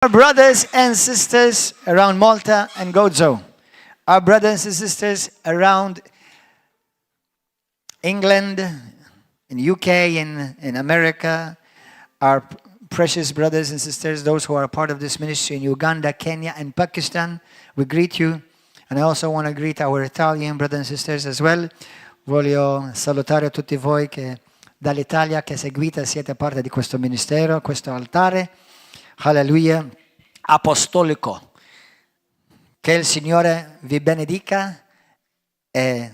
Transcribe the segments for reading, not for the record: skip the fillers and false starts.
Our brothers and sisters around Malta and Gozo, our brothers and sisters around England, in UK, in America, our precious brothers and sisters, those who are part of this ministry in Uganda, Kenya, and Pakistan, we greet you. And I also want to greet our Italian brothers and sisters as well. Voglio salutare tutti voi che dall'Italia che seguite, siete parte di questo ministero, questo altare. Alleluia, apostolico. Che il Signore vi benedica e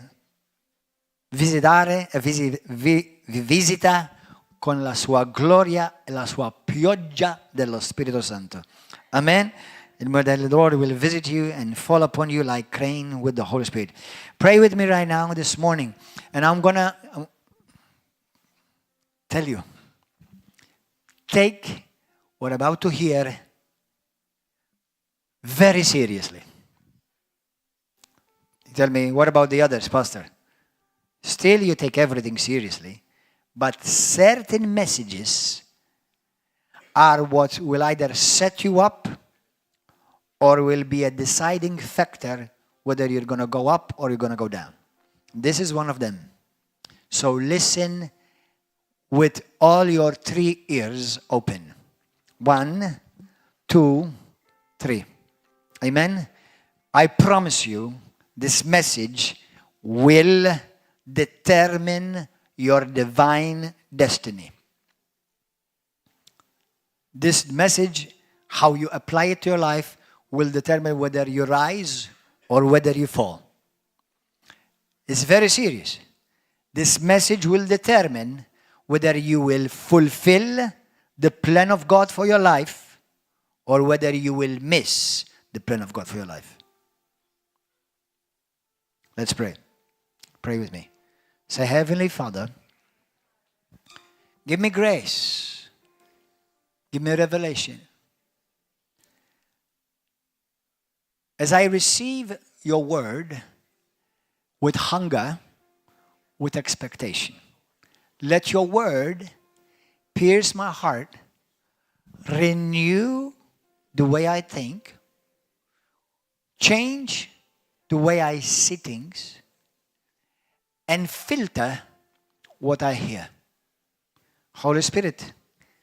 vi visita con la sua gloria e la sua pioggia dello Spirito Santo. Amen. The Lord will visit you and fall upon you like rain with the Holy Spirit. Pray with me right now this morning. And I'm going to tell you, take what I'm about to hear very seriously. You tell me, what about the others, Pastor? Still, you take everything seriously, but certain messages are what will either set you up or will be a deciding factor whether you're going to go up or you're going to go down. This is one of them. So listen with all your 3 ears open. 1, 2, 3. Amen? I promise you, this message will determine your divine destiny. This message, how you apply it to your life, will determine whether you rise or whether you fall. It's very serious. This message will determine whether you will fulfill the plan of God for your life or whether you will miss the plan of God for your life. Let's pray. Pray with me. Say, Heavenly Father, give me grace. Give me revelation. As I receive your word with hunger, with expectation, let your word pierce my heart, renew the way I think, change the way I see things, and filter what I hear. Holy Spirit,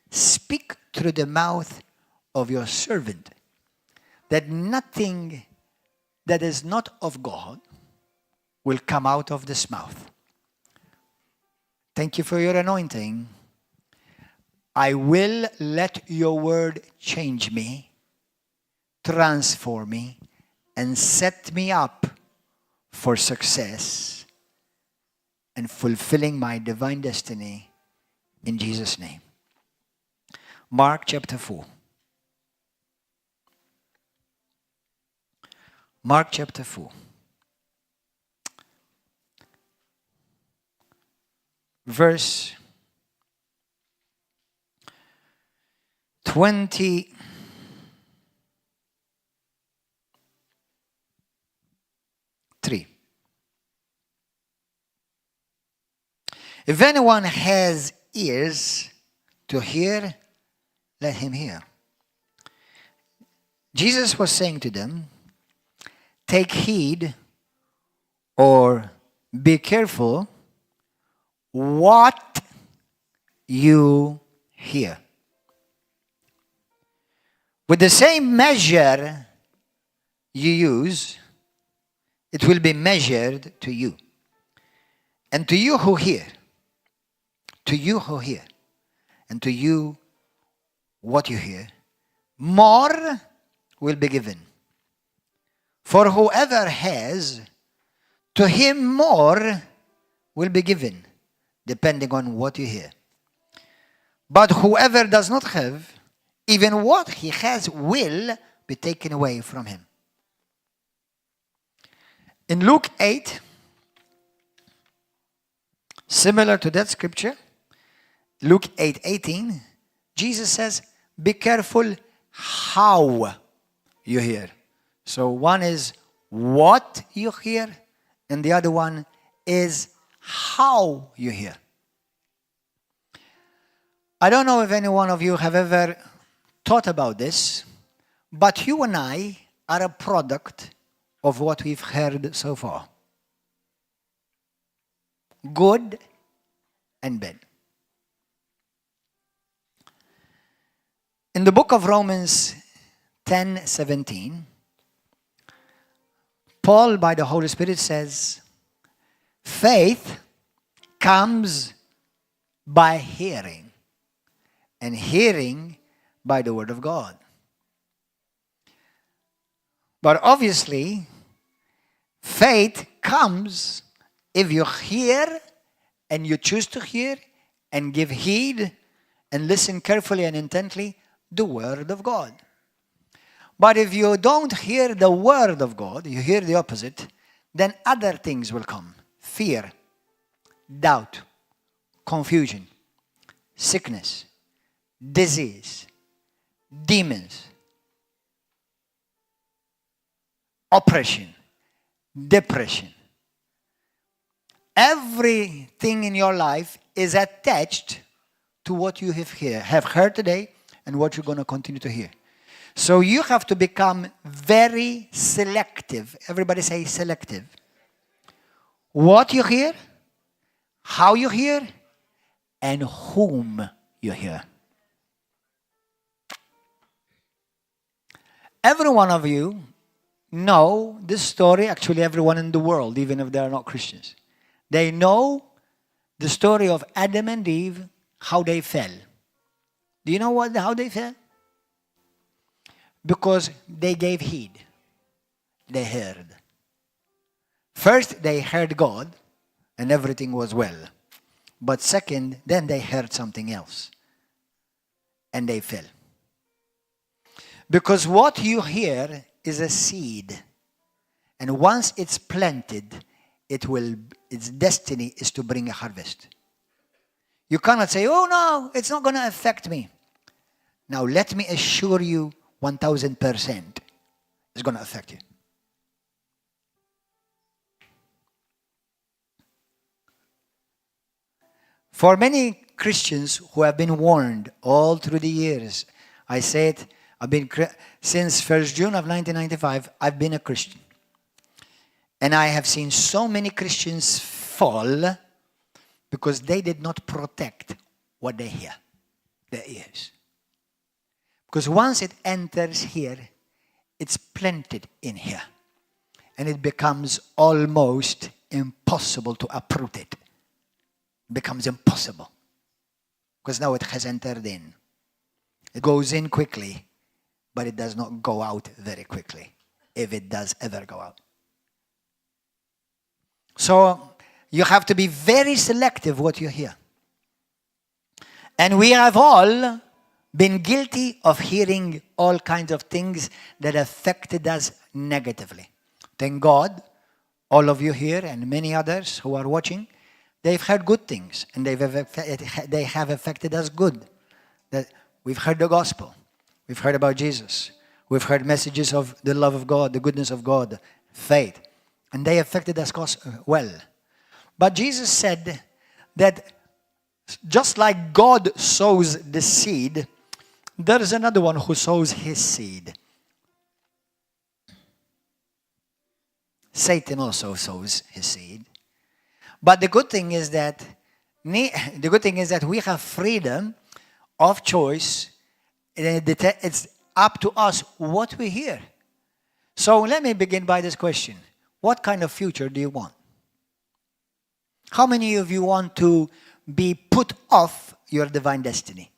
speak through the mouth of your servant, that nothing that is not of God will come out of this mouth. Thank you for your anointing. I will let your word change me, transform me, and set me up for success and fulfilling my divine destiny in Jesus' name. Mark chapter 4. Mark chapter 4. Verse 23. If anyone has ears to hear, let him hear. Jesus was saying to them, take heed or be careful what you hear. With the same measure you use, it will be measured to you. And to you who hear, and to you what you hear, more will be given. For whoever has, to him more will be given, depending on what you hear. But whoever does not have, even what he has will be taken away from him. In Luke 8, similar to that scripture, Luke 8:18, Jesus says, be careful how you hear. So one is what you hear, and the other one is how you hear. I don't know if any one of you have ever thought about this, But you and I are a product of what we've heard so far. Good and bad. In the book of Romans 10:17, Paul, by the Holy Spirit, says, faith comes by hearing, and hearing by the word of God. But obviously, faith comes if you hear and you choose to hear and give heed and listen carefully and intently the word of God. But if you don't hear the word of God, you hear the opposite, then other things will come. Fear, doubt, confusion, sickness, disease, demons, oppression, depression. Everything in your life is attached to what you have heard today and what you're going to continue to hear. So you have to become very selective. Everybody say selective. What you hear, how you hear, and whom you hear. Every one of you know this story, actually everyone in the world, even if they are not Christians. They know the story of Adam and Eve, how they fell. Do you know how they fell? Because they gave heed. They heard. First, they heard God, and everything was well. But second, then they heard something else, and they fell. Because what you hear is a seed, and once it's planted, its destiny is to bring a harvest. You cannot say, oh no, it's not going to affect me. Now let me assure you 1,000% it's going to affect you. For many Christians who have been warned all through the years, I said, since 1st June of 1995, I've been a Christian. And I have seen so many Christians fall because they did not protect what they hear, their ears. Because once it enters here, it's planted in here. And it becomes almost impossible to uproot it. It becomes impossible. Because now it has entered in. It goes in quickly, but it does not go out very quickly, if it does ever go out. So you have to be very selective what you hear. And we have all been guilty of hearing all kinds of things that affected us negatively. Thank God, all of you here and many others who are watching, they've heard good things and they have affected us good. That we've heard the gospel. We've heard about Jesus. We've heard messages of the love of God, the goodness of God, faith. And they affected us well. But Jesus said that just like God sows the seed, there is another one who sows his seed. Satan also sows his seed. But the good thing is that we have freedom of choice. It's up to us what we hear. So let me begin by this question. What kind of future do you want? How many of you want to be put off your divine destiny?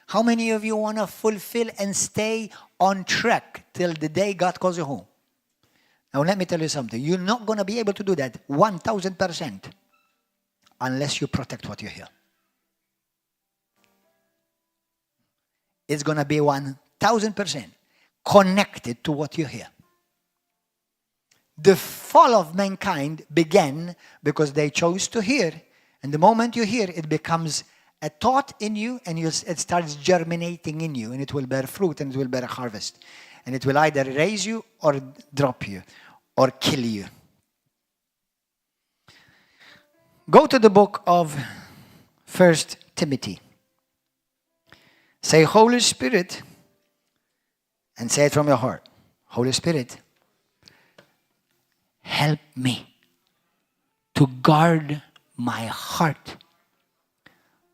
How many of you want to fulfill and stay on track till the day God calls you home? Now let me tell you something. You're not going to be able to do that 1,000% unless you protect what you hear. It's going to be 1,000% connected to what you hear. The fall of mankind began because they chose to hear. And the moment you hear, it becomes a thought in you, and it starts germinating in you, and it will bear fruit, and it will bear a harvest. And it will either raise you or drop you or kill you. Go to the book of 1 Timothy. Say, Holy Spirit, And say it from your heart. Holy Spirit, help me to guard my heart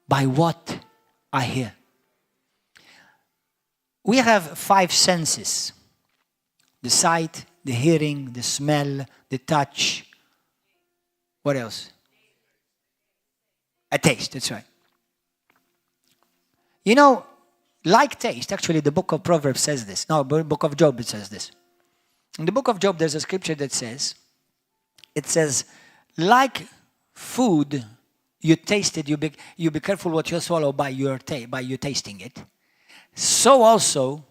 by what I hear. We have 5 senses. The sight, the hearing, the smell, the touch. What else? A taste, that's right. You know, like taste, actually the book of Proverbs says this. No, the book of Job, it says this. In the book of Job, there's a scripture that says, it says, like food, you taste it, you be careful what you swallow by you tasting it. So also,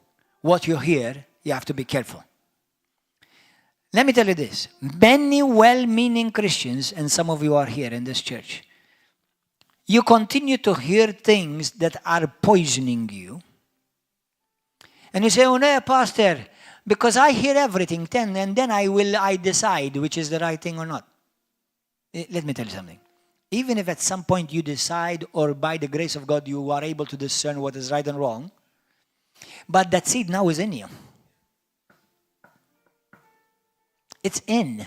what you hear, you have to be careful. Let me tell you this. Many well-meaning Christians, and some of you are here in this church, you continue to hear things that are poisoning you. And you say, oh no, Pastor, because I hear everything, and then I decide which is the right thing or not. Let me tell you something. Even if at some point you decide, or by the grace of God you are able to discern what is right and wrong, but that seed now is in you. It's in.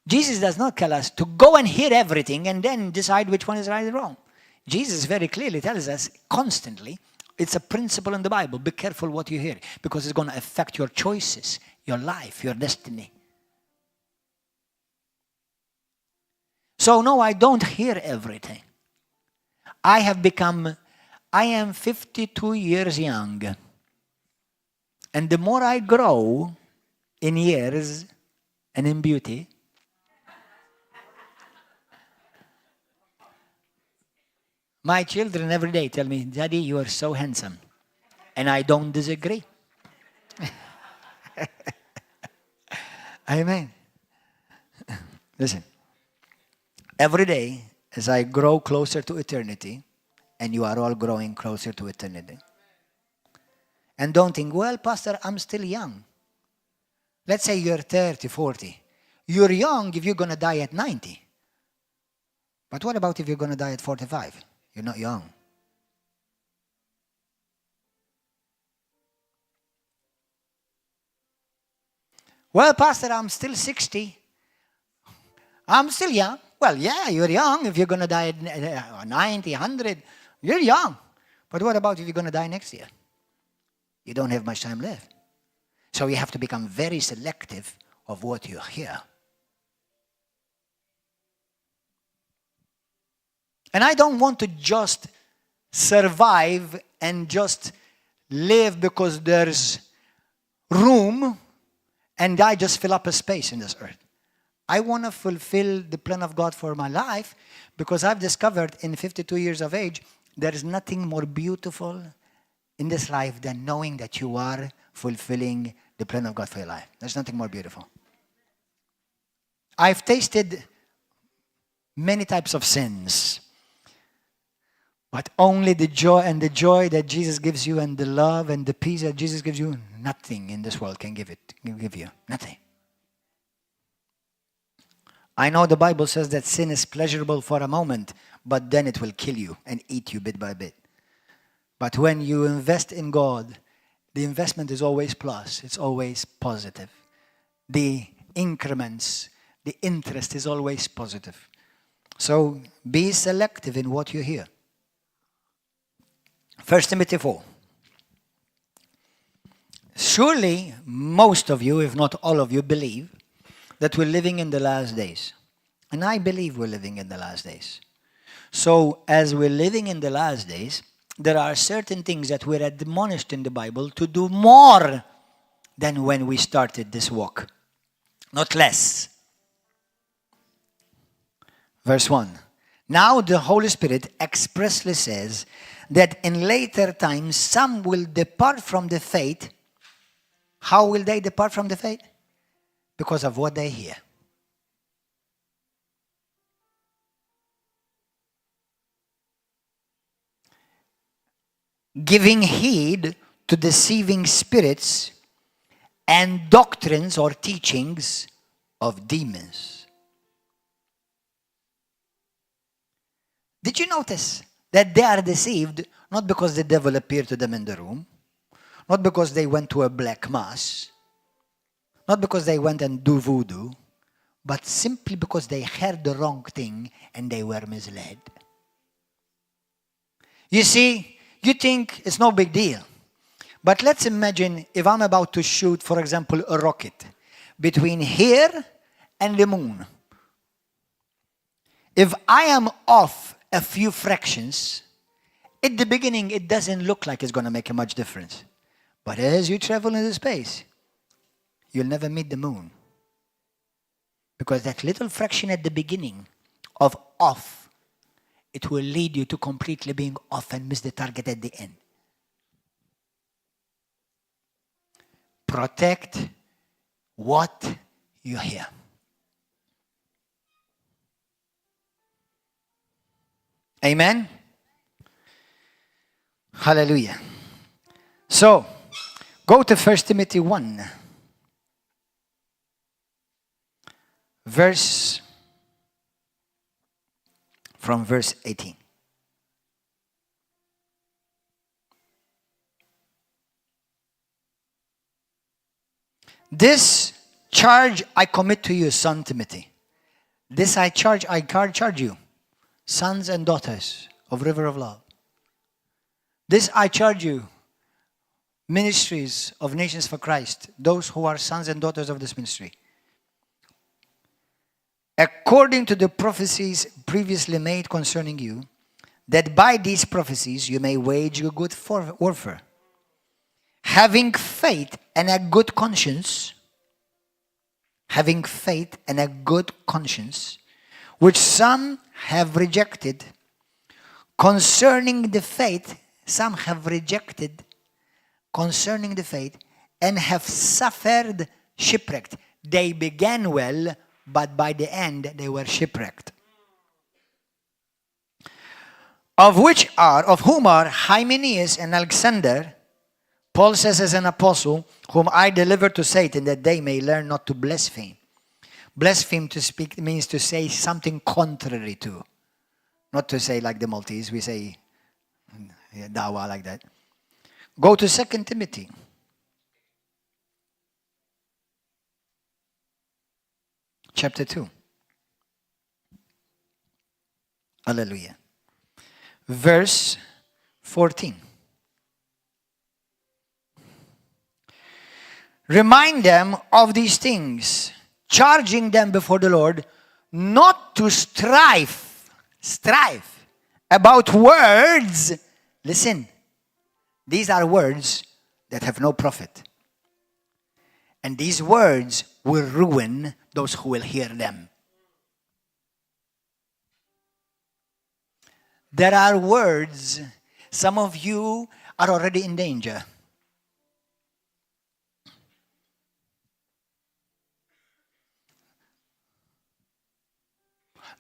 Jesus does not tell us to go and hear everything and then decide which one is right and wrong. Jesus very clearly tells us constantly, it's a principle in the Bible, be careful what you hear, because it's going to affect your choices, your life, your destiny. So no, I don't hear everything. I am 52 years young. And the more I grow in years and in beauty, my children every day tell me, Daddy, you are so handsome. And I don't disagree. Amen. Listen. Every day, as I grow closer to eternity, and you are all growing closer to eternity, and don't think, well, Pastor, I'm still young. Let's say you're 30, 40. You're young if you're going to die at 90. But what about if you're going to die at 45? You're not young. Well, Pastor, I'm still 60. I'm still young. Well, yeah, you're young if you're going to die at 90, 100. You're young. But what about if you're going to die next year? You don't have much time left. So you have to become very selective of what you hear. And I don't want to just survive and just live because there's room and I just fill up a space in this earth. I want to fulfill the plan of God for my life because I've discovered in 52 years of age, there is nothing more beautiful in this life than knowing that you are fulfilling the plan of God for your life. There's nothing more beautiful. I've tasted many types of sins, but only the joy that Jesus gives you and the love and the peace that Jesus gives you, nothing in this world can give you. Nothing. I know the Bible says that sin is pleasurable for a moment, but then it will kill you and eat you bit by bit. But when you invest in God, the investment is always plus. It's always positive. The increments, the interest is always positive. So be selective in what you hear. 1 Timothy 4. Surely most of you, if not all of you, believe that we're living in the last days. And I believe we're living in the last days. So as we're living in the last days, there are certain things that we're admonished in the Bible to do more than when we started this walk. Not less. Verse 1. Now the Holy Spirit expressly says that in later times some will depart from the faith. How will they depart from the faith? Because of what they hear. Giving heed to deceiving spirits and doctrines or teachings of demons. Did you notice that they are deceived not because the devil appeared to them in the room, not because they went to a black mass, not because they went and do voodoo, but simply because they heard the wrong thing and they were misled. You see, you think it's no big deal. But let's imagine if I'm about to shoot, for example, a rocket between here and the moon. If I am off a few fractions, at the beginning it doesn't look like it's going to make a much difference. But as you travel into space, you'll never meet the moon. Because that little fraction at the beginning of off, it will lead you to completely being off and miss the target at the end. Protect what you hear. Amen? Hallelujah. So, go to 1 Timothy 1. From verse 18. This charge I commit to you, son Timothy. This I charge you, sons and daughters of River of Love. This I charge you, ministries of Nations for Christ, those who are sons and daughters of this ministry. According to the prophecies previously made concerning you, that by these prophecies you may wage a good warfare, having faith and a good conscience, which some have rejected. Concerning the faith, some have rejected concerning the faith and have suffered shipwreck. They began well, but by the end they were shipwrecked. Of whom are Hymenaeus and Alexander, Paul says as an apostle, whom I delivered to Satan, that they may learn not to blaspheme. Blaspheme to speak means to say something contrary to. Not to say like the Maltese, we say dawa like that. Go to 2 Timothy. Chapter 2. Hallelujah. Verse 14. Remind them of these things, charging them before the Lord not to strive about words. Listen, these are words that have no profit. And these words will ruin those who will hear them. There are words, some of you are already in danger.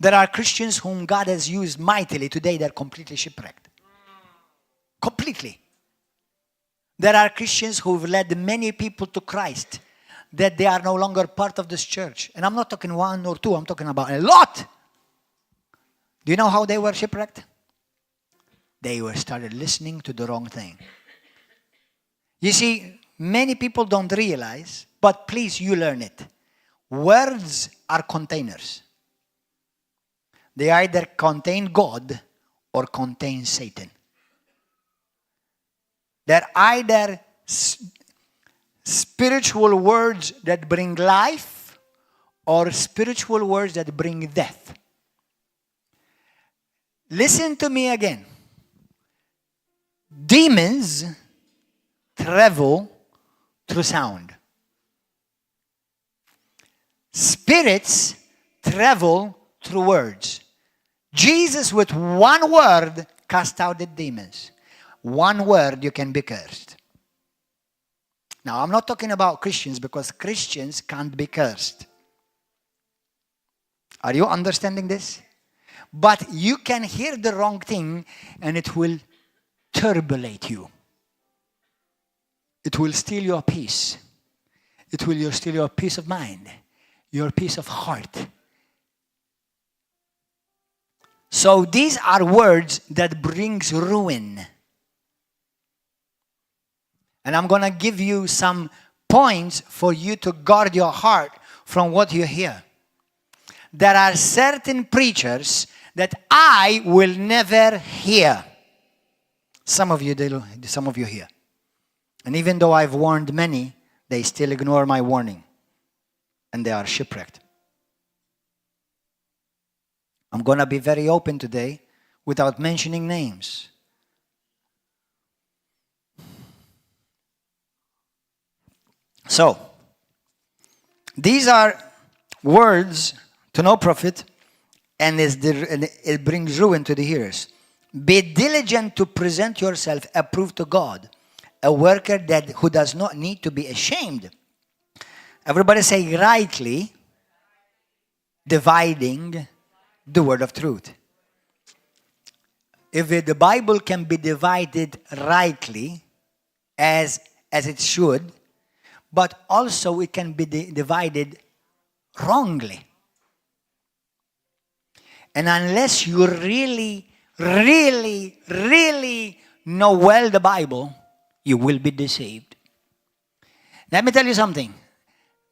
There are Christians whom God has used mightily. Today they're completely shipwrecked. Completely. There are Christians who've led many people to Christ, that they are no longer part of this church. And I'm not talking one or two, I'm talking about a lot. Do you know how they were shipwrecked? They were started listening to the wrong thing. You see, many people don't realize, but please, you learn it. Words are containers. They either contain God or contain Satan. They're either spiritual words that bring life or spiritual words that bring death. Listen to me again. Demons travel through sound. Spirits travel through words. Jesus, with one word, cast out the demons. One word, you can be cursed. Now, I'm not talking about Christians, because Christians can't be cursed. Are you understanding this? But you can hear the wrong thing and it will turbulate you. It will steal your peace. It will steal your peace of mind, your peace of heart. So these are words that brings ruin. And I'm going to give you some points for you to guard your heart from what you hear. There are certain preachers that I will never hear. Some of you do, some of you hear. And even though I've warned many, they still ignore my warning. And they are shipwrecked. I'm going to be very open today without mentioning names. So, these are words to no profit, and it brings ruin to the hearers. Be diligent to present yourself approved to God, a worker who does not need to be ashamed. Everybody say, rightly dividing the word of truth. If the Bible can be divided rightly, as it should, but also it can be divided wrongly. And unless you really, really, really know well the Bible, you will be deceived. Let me tell you something.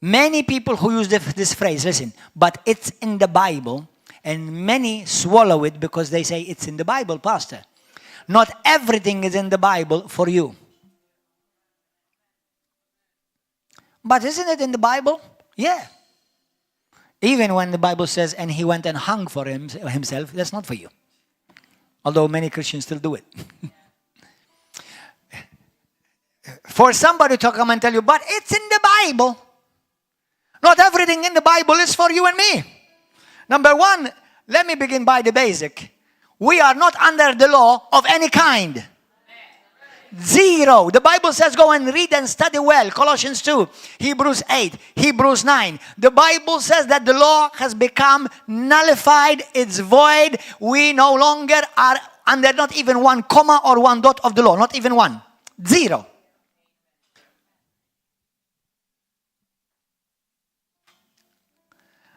Many people who use this phrase, listen, but it's in the Bible, and many swallow it because they say it's in the Bible, Pastor. Not everything is in the Bible for you. But isn't it in the Bible? Yeah. Even when the Bible says, and he went and hung for himself, that's not for you. Although many Christians still do it. For somebody to come and tell you, but it's in the Bible. Not everything in the Bible is for you and me. Number one, let me begin by the basic. We are not under the law of any kind. Zero. The Bible says go and read and study well. Colossians 2, Hebrews 8, Hebrews 9. The Bible says that the law has become nullified. It's void. We no longer are under not even one comma or one dot of the law. Not even one. Zero.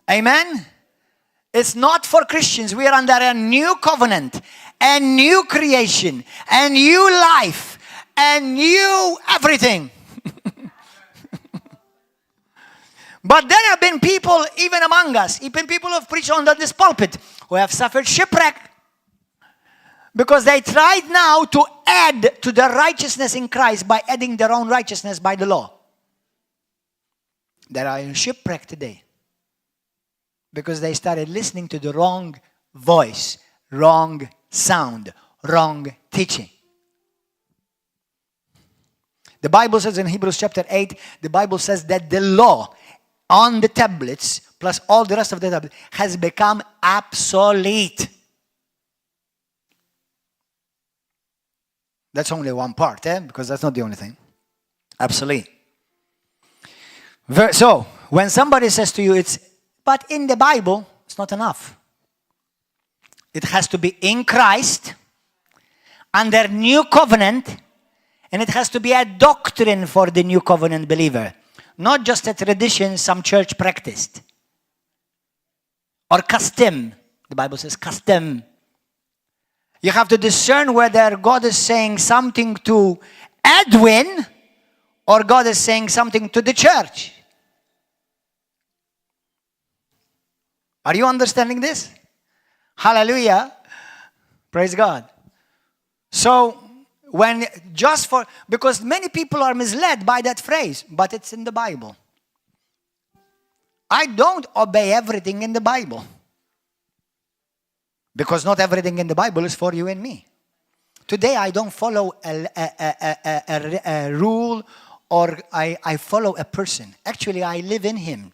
Amen? It's not for Christians. We are under a new covenant, a new creation, a new life, a new everything. But there have been people, even among us, even people who have preached under this pulpit, who have suffered shipwreck because they tried now to add to their righteousness in Christ by adding their own righteousness by the law. They are in shipwreck today. Because they started listening to the wrong voice, wrong sound, wrong teaching. The Bible says in Hebrews chapter 8, the Bible says that the law on the tablets, plus all the rest of the tablets, has become obsolete. That's only one part, because that's not the only thing. Obsolete. So, when somebody says to you, but in the Bible, it's not enough. It has to be in Christ, under new covenant, and it has to be a doctrine for the new covenant believer. Not just a tradition some church practiced. Or custom. The Bible says custom. You have to discern whether God is saying something to Edwin or God is saying something to the church. Are you understanding this? Hallelujah. Praise God. So, because many people are misled by that phrase, but it's in the Bible. I don't obey everything in the Bible. Because not everything in the Bible is for you and me. Today I don't follow a rule or I follow a person. Actually, I live in him.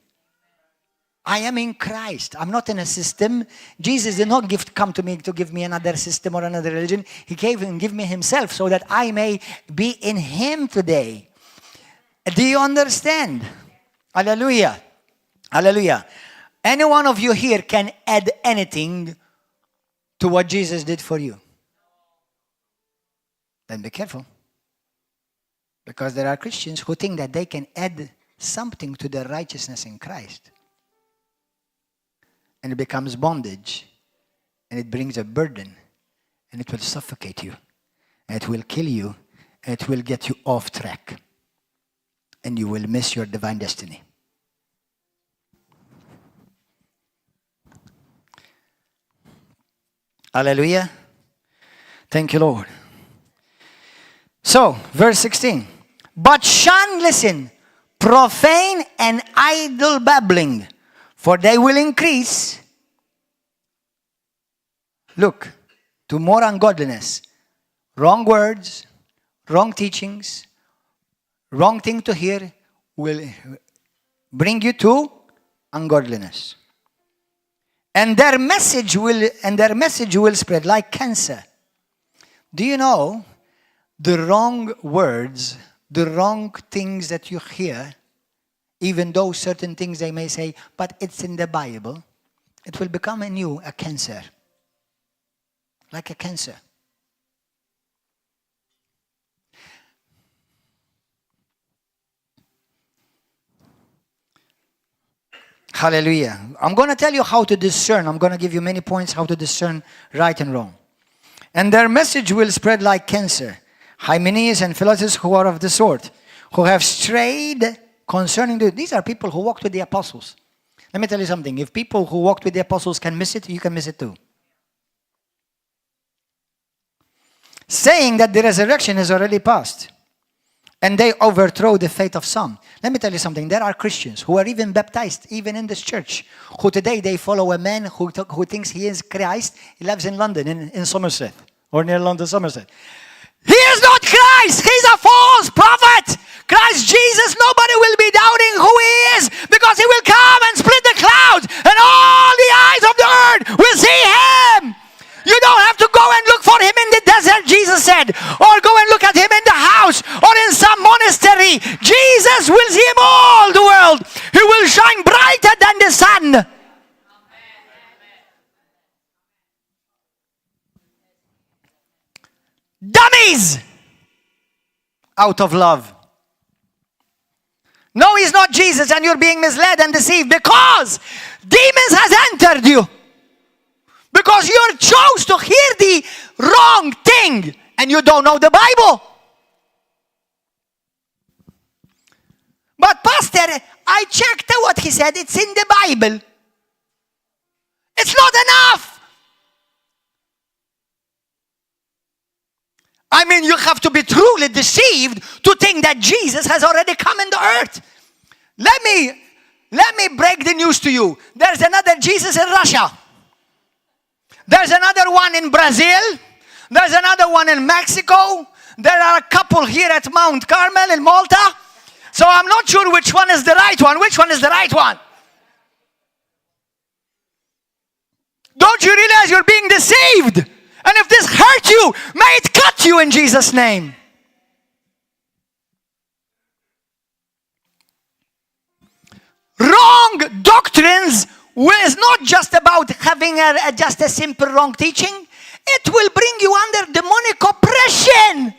I am in Christ. I'm not in a system. Jesus did not come to me to give me another system or another religion. He gave me himself so that I may be in him today. Do you understand? Hallelujah. Hallelujah. Any one of you here can add anything to what Jesus did for you. Then be careful. Because there are Christians who think that they can add something to their righteousness in Christ. And it becomes bondage. And it brings a burden. And it will suffocate you. And it will kill you. it will get you off track. And you will miss your divine destiny. Hallelujah. Thank you, Lord. So, verse 16. But shun, listen, profane and idle babbling, for they will increase. Look, to more ungodliness. Wrong words, wrong teachings, wrong thing to hear will bring you to ungodliness. And their message will spread like cancer. Do you know the wrong words, the wrong things that you hear, even though certain things they may say, but it's in the Bible, it will become in you a cancer. Like a cancer. Hallelujah. I'm going to tell you how to discern. I'm going to give you many points how to discern right and wrong. And their message will spread like cancer. Hymenaeus and Philetus, who are of the sort, who have strayed concerning these are people who walked with the apostles. Let me tell you something. If people who walked with the apostles can miss it, you can miss it too. Saying that the resurrection has already passed. And they overthrow the faith of some. Let me tell you something. There are Christians who are even baptized, even in this church, who today they follow a man who thinks he is Christ. He lives in London, in Somerset, or near London, Somerset. He is not Christ. He's a false prophet. Christ Jesus, nobody will be doubting who he is, because he will come and split the clouds, and all the eyes of the earth will see him. You don't have to go and look for him in the desert, Jesus said, or go and look at him in the house or in some monastery. Jesus will see him all the world. He will shine brighter than the sun. Dummies! Out of love. No, he's not Jesus, and you're being misled and deceived because demons has entered you. Because you chose to hear the wrong thing and you don't know the Bible. But Pastor, I checked what he said. It's in the Bible. It's not enough. I mean, you have to be truly deceived to think that Jesus has already come in the earth. Let me break the news to you. There's another Jesus in Russia. There's another one in Brazil. There's another one in Mexico. There are a couple here at Mount Carmel in Malta. So I'm not sure which one is the right one. Which one is the right one? Don't you realize you're being deceived? And if this hurt you, may it cut you in Jesus' name. Wrong doctrines is not just about having just a simple wrong teaching. It will bring you under demonic oppression.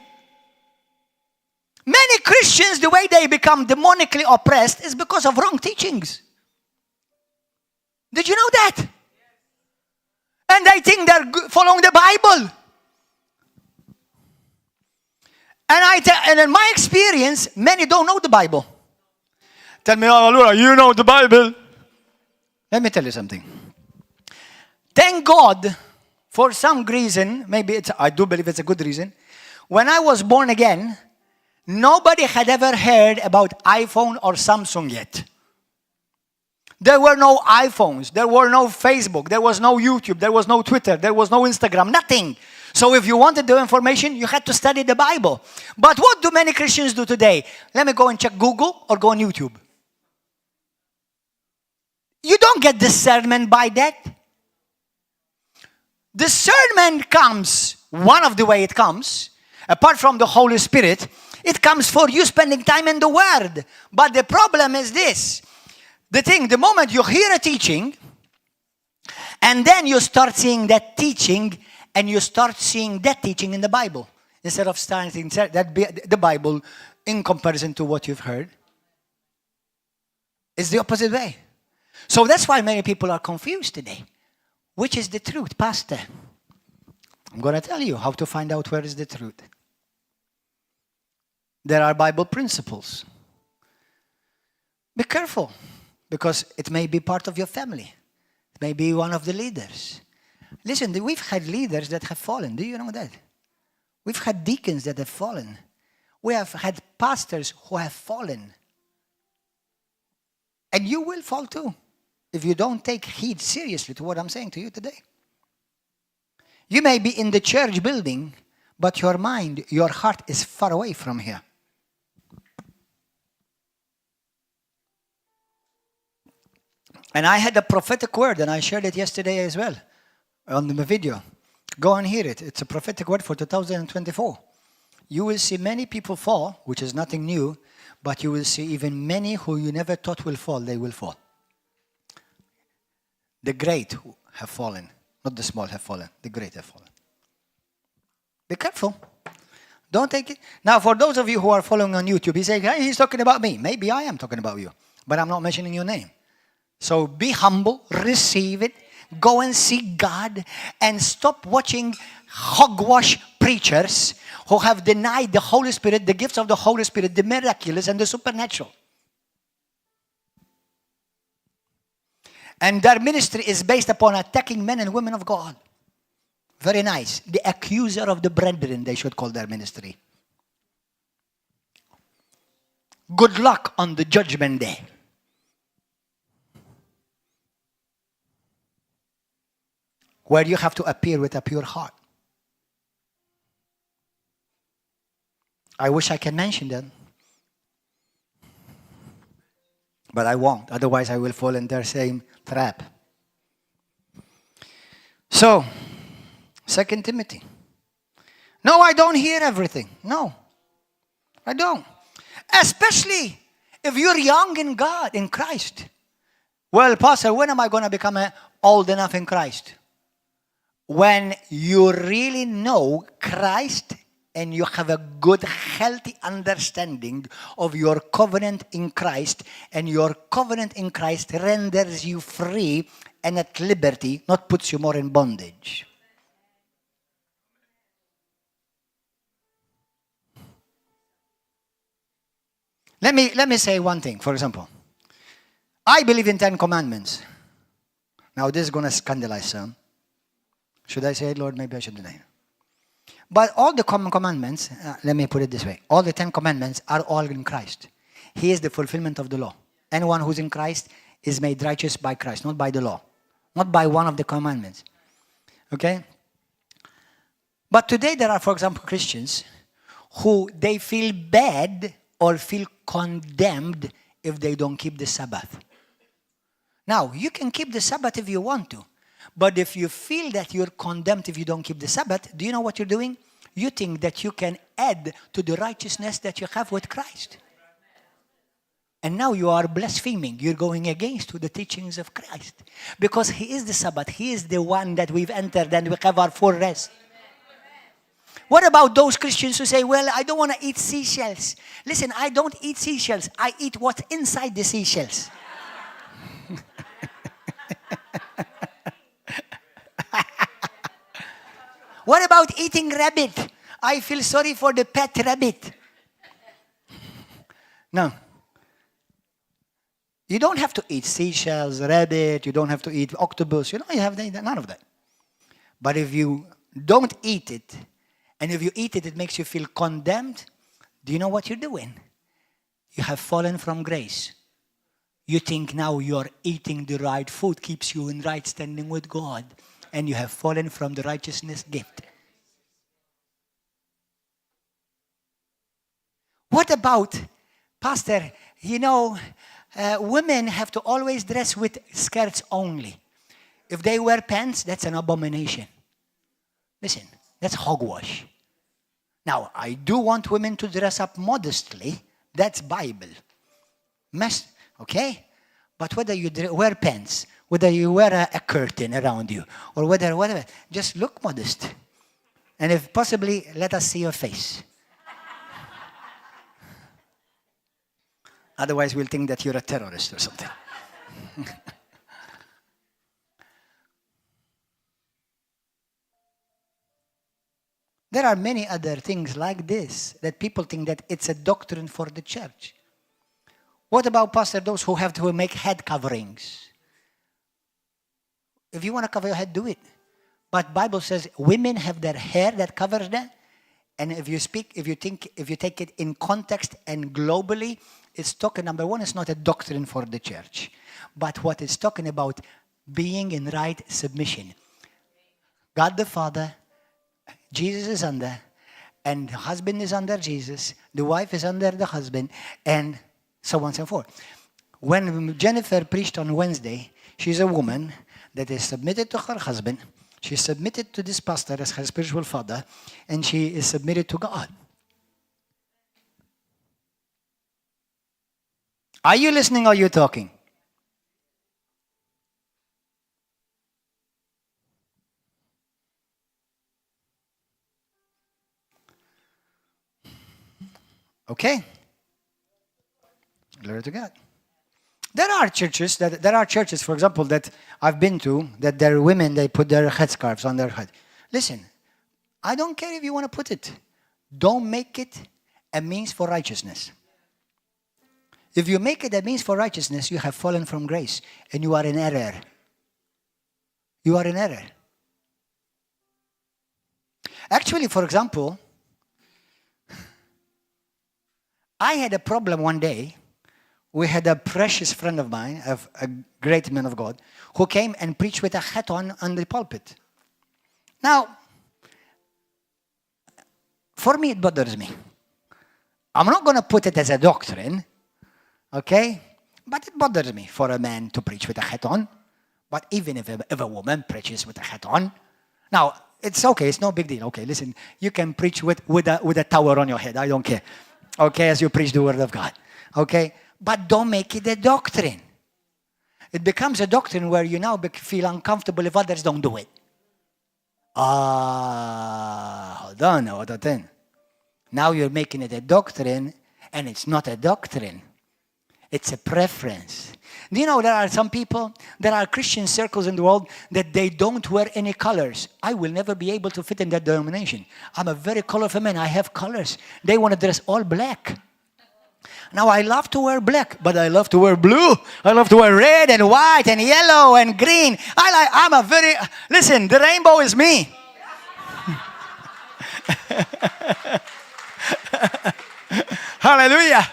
Many Christians, the way they become demonically oppressed is because of wrong teachings. Did you know that? And they think they're following the Bible. And in my experience, many don't know the Bible. Tell me, oh, Laura, you know the Bible. Let me tell you something. Thank God, for some reason, I do believe it's a good reason. When I was born again, nobody had ever heard about iPhone or Samsung yet. There were no iPhones, there were no Facebook, there was no YouTube, there was no Twitter, there was no Instagram, nothing. So if you wanted the information, you had to study the Bible. But what do many Christians do today? Let me go and check Google or go on YouTube. You don't get discernment by that. Discernment comes, one of the way it comes, apart from the Holy Spirit, it comes for you spending time in the Word. But the problem is this. The moment you hear a teaching, and then you start seeing that teaching, and you start seeing that teaching in the Bible, instead of starting the Bible in comparison to what you've heard. It's the opposite way. So that's why many people are confused today. Which is the truth, Pastor? I'm going to tell you how to find out where is the truth. there are Bible principles. Be careful, because it may be part of your family. It may be one of the leaders. Listen, we've had leaders that have fallen. Do you know that? We've had deacons that have fallen. We have had pastors who have fallen. And you will fall too, if you don't take heed seriously to what I'm saying to you today. You may be in the church building, but your mind, your heart is far away from here. And I had a prophetic word, and I shared it yesterday as well on the video. Go and hear it. It's a prophetic word for 2024. You will see many people fall, which is nothing new, but you will see even many who you never thought will fall, they will fall. The great have fallen. Not the small have fallen. The great have fallen. Be careful. Don't take it. Now, for those of you who are following on YouTube, you say, hey, he's talking about me. Maybe I am talking about you, but I'm not mentioning your name. So be humble, receive it, go and seek God, and stop watching hogwash preachers who have denied the Holy Spirit, the gifts of the Holy Spirit, the miraculous and the supernatural. And their ministry is based upon attacking men and women of God. Very nice. The accuser of the brethren, they should call their ministry. Good luck on the judgment day. Where you have to appear with a pure heart. I wish I can mention them. But I won't. Otherwise, I will fall in their same trap. So, 2 Timothy. No, I don't hear everything. No, I don't. Especially if you're young in God, in Christ. Well, Pastor, when am I going to become old enough in Christ? When you really know Christ and you have a good, healthy understanding of your covenant in Christ, and your covenant in Christ renders you free and at liberty, not puts you more in bondage. Let me say one thing, for example. I believe in 10 commandments. Now this is going to scandalize some. Should I say it, Lord? Maybe I should deny it. But all the commandments, let me put it this way. All the 10 commandments are all in Christ. He is the fulfillment of the law. Anyone who's in Christ is made righteous by Christ, not by the law. Not by one of the commandments. Okay? But today there are, for example, Christians who they feel bad or feel condemned if they don't keep the Sabbath. Now, you can keep the Sabbath if you want to. But if you feel that you're condemned if you don't keep the Sabbath, do you know what you're doing? You think that you can add to the righteousness that you have with Christ. And now you are blaspheming. You're going against the teachings of Christ. Because He is the Sabbath. He is the one that we've entered and we have our full rest. What about those Christians who say, well, I don't want to eat seashells? Listen, I don't eat seashells. I eat what's inside the seashells. What about eating rabbit? I feel sorry for the pet rabbit. No. You don't have to eat seashells, rabbit. You don't have to eat octopus. You have none of that. But if you don't eat it, and if you eat it, it makes you feel condemned, do you know what you're doing? You have fallen from grace. You think now you're eating the right food, keeps you in right standing with God. And you have fallen from the righteousness gift. What about, Pastor, women have to always dress with skirts only. If they wear pants, that's an abomination. Listen, that's hogwash. Now, I do want women to dress up modestly. That's Bible. Okay? But whether you wear pants, whether you wear a curtain around you, or whatever, just look modest. And if possibly, let us see your face. Otherwise, we'll think that you're a terrorist or something. There are many other things like this that people think that it's a doctrine for the church. What about, Pastor, those who have to make head coverings? If you want to cover your head, do it. But Bible says women have their hair that covers them. And if you take it in context and globally, it's talking, number one, it's not a doctrine for the church. But what it's talking about, being in right submission. God the Father, Jesus is under, and the husband is under Jesus, the wife is under the husband, and so on and so forth. When Jennifer preached on Wednesday, she's a woman that is submitted to her husband, she's submitted to this pastor as her spiritual father, and she is submitted to God. Are you listening or are you talking? Okay. Glory to God. There are churches, for example, that I've been to, that their women, they put their headscarves on their head. Listen, I don't care if you want to put it. Don't make it a means for righteousness. If you make it a means for righteousness, you have fallen from grace and you are in error. You are in error. Actually, for example, I had a problem one day. We had a precious friend of mine, a great man of God, who came and preached with a hat on the pulpit. Now, for me, it bothers me. I'm not going to put it as a doctrine, okay? But it bothers me for a man to preach with a hat on. But even if a woman preaches with a hat on, now, it's okay, it's no big deal. Okay, listen, you can preach with a tower on your head, I don't care. Okay, as you preach the word of God. Okay? But don't make it a doctrine. It becomes a doctrine where you now feel uncomfortable if others don't do it. Hold on. Now you're making it a doctrine, and it's not a doctrine. It's a preference. Do you know there are some people, there are Christian circles in the world that they don't wear any colors. I will never be able to fit in that denomination. I'm a very colorful man. I have colors. They want to dress all black. Now, I love to wear black, but I love to wear blue. I love to wear red and white and yellow and green. Listen, the rainbow is me. Hallelujah.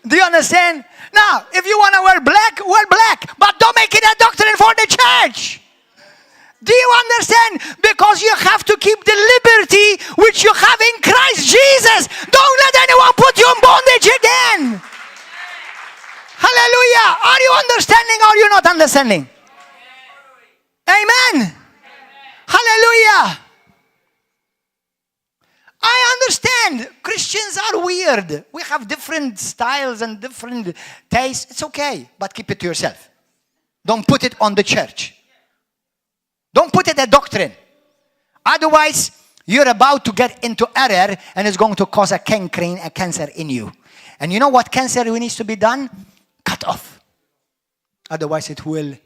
Do you understand? Now, if you want to wear black, but don't make it a doctrine for the church. Do you understand? Because you have to keep the liberty which you have in Christ Jesus. Don't let anyone put you in bondage again. Hallelujah. Are you understanding or are you not understanding? Amen. Hallelujah. I understand Christians are weird. We have different styles and different tastes. It's okay, but keep it to yourself. Don't put it on the church. Don't put it a doctrine. Otherwise, you're about to get into error and it's going to cause a cancer in you. And you know what cancer needs to be done? Cut off. Otherwise, it will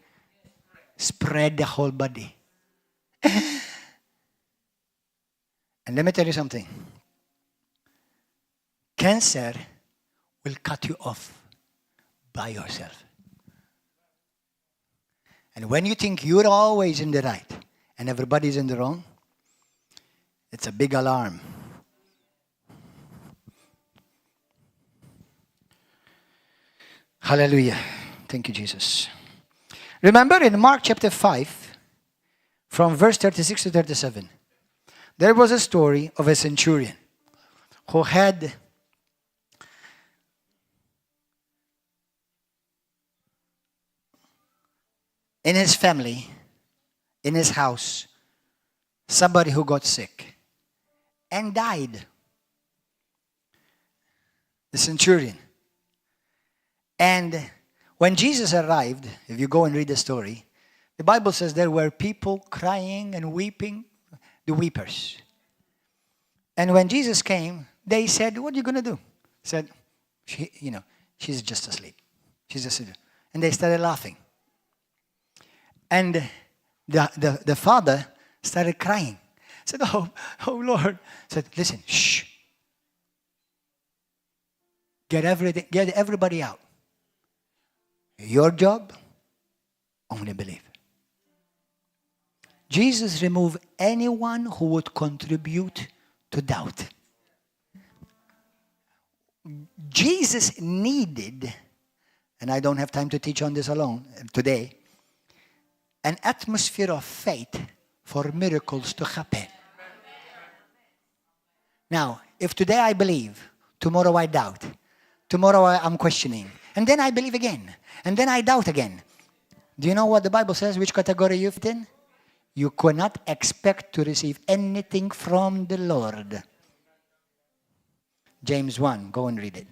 spread the whole body. And let me tell you something. Cancer will cut you off by yourself. And when you think you're always in the right and everybody's in the wrong, it's a big alarm. Hallelujah. Thank you, Jesus. Remember in Mark chapter 5, from verse 36 to 37, there was a story of a centurion who had in his family, in his house, somebody who got sick and died. The centurion. And when Jesus arrived, if you go and read the story, the Bible says there were people crying and weeping, the weepers. And when Jesus came, they said, "What are you going to do?" He said, she's just asleep. She's just asleep. And they started laughing. And the father started crying. said, oh Lord. I said, listen, shh. Get everybody out. Your job, only believe. Jesus removed anyone who would contribute to doubt. Jesus needed, and I don't have time to teach on this alone today, an atmosphere of faith for miracles to happen. Now, if today I believe, tomorrow I doubt, tomorrow I'm questioning, and then I believe again, and then I doubt again. Do you know what the Bible says, which category you fit in? You cannot expect to receive anything from the Lord. James 1, go and read it.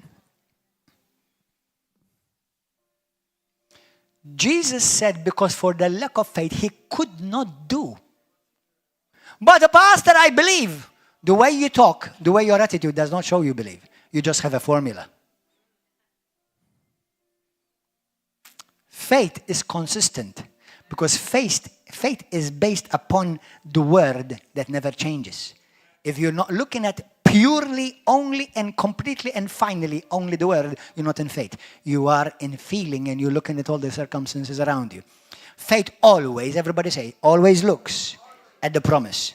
Jesus said because for the lack of faith, he could not do. But the pastor, I believe. The way you talk, the way your attitude does not show you believe. You just have a formula. Faith is consistent because faith is based upon the word that never changes. If you're not looking at purely, only, and completely, and finally only the word, you're not in faith. You are in feeling and you're looking at all the circumstances around you. Faith always, everybody say, always looks at the promise.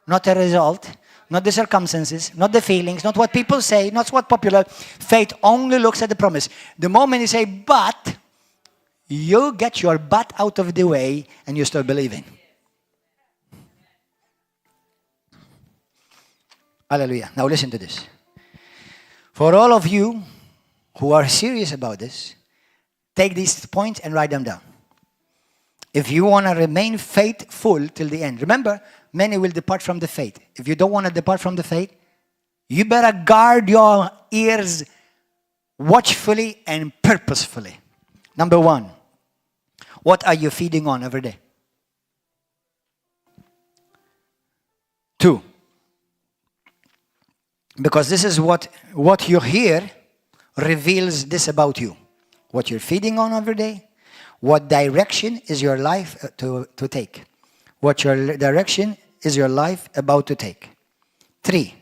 Not a result, not the circumstances, not the feelings, not what people say, not what popular. Faith only looks at the promise. The moment you say, but, you get your butt out of the way and you start believing. Hallelujah. Now listen to this. For all of you who are serious about this, take these points and write them down. If you want to remain faithful till the end, remember, many will depart from the faith. If you don't want to depart from the faith, you better guard your ears watchfully and purposefully. Number one, what are you feeding on every day? 2, because this is what you hear reveals this about you. What you're feeding on every day, what direction is your life to take. What your direction is your life about to take. 3,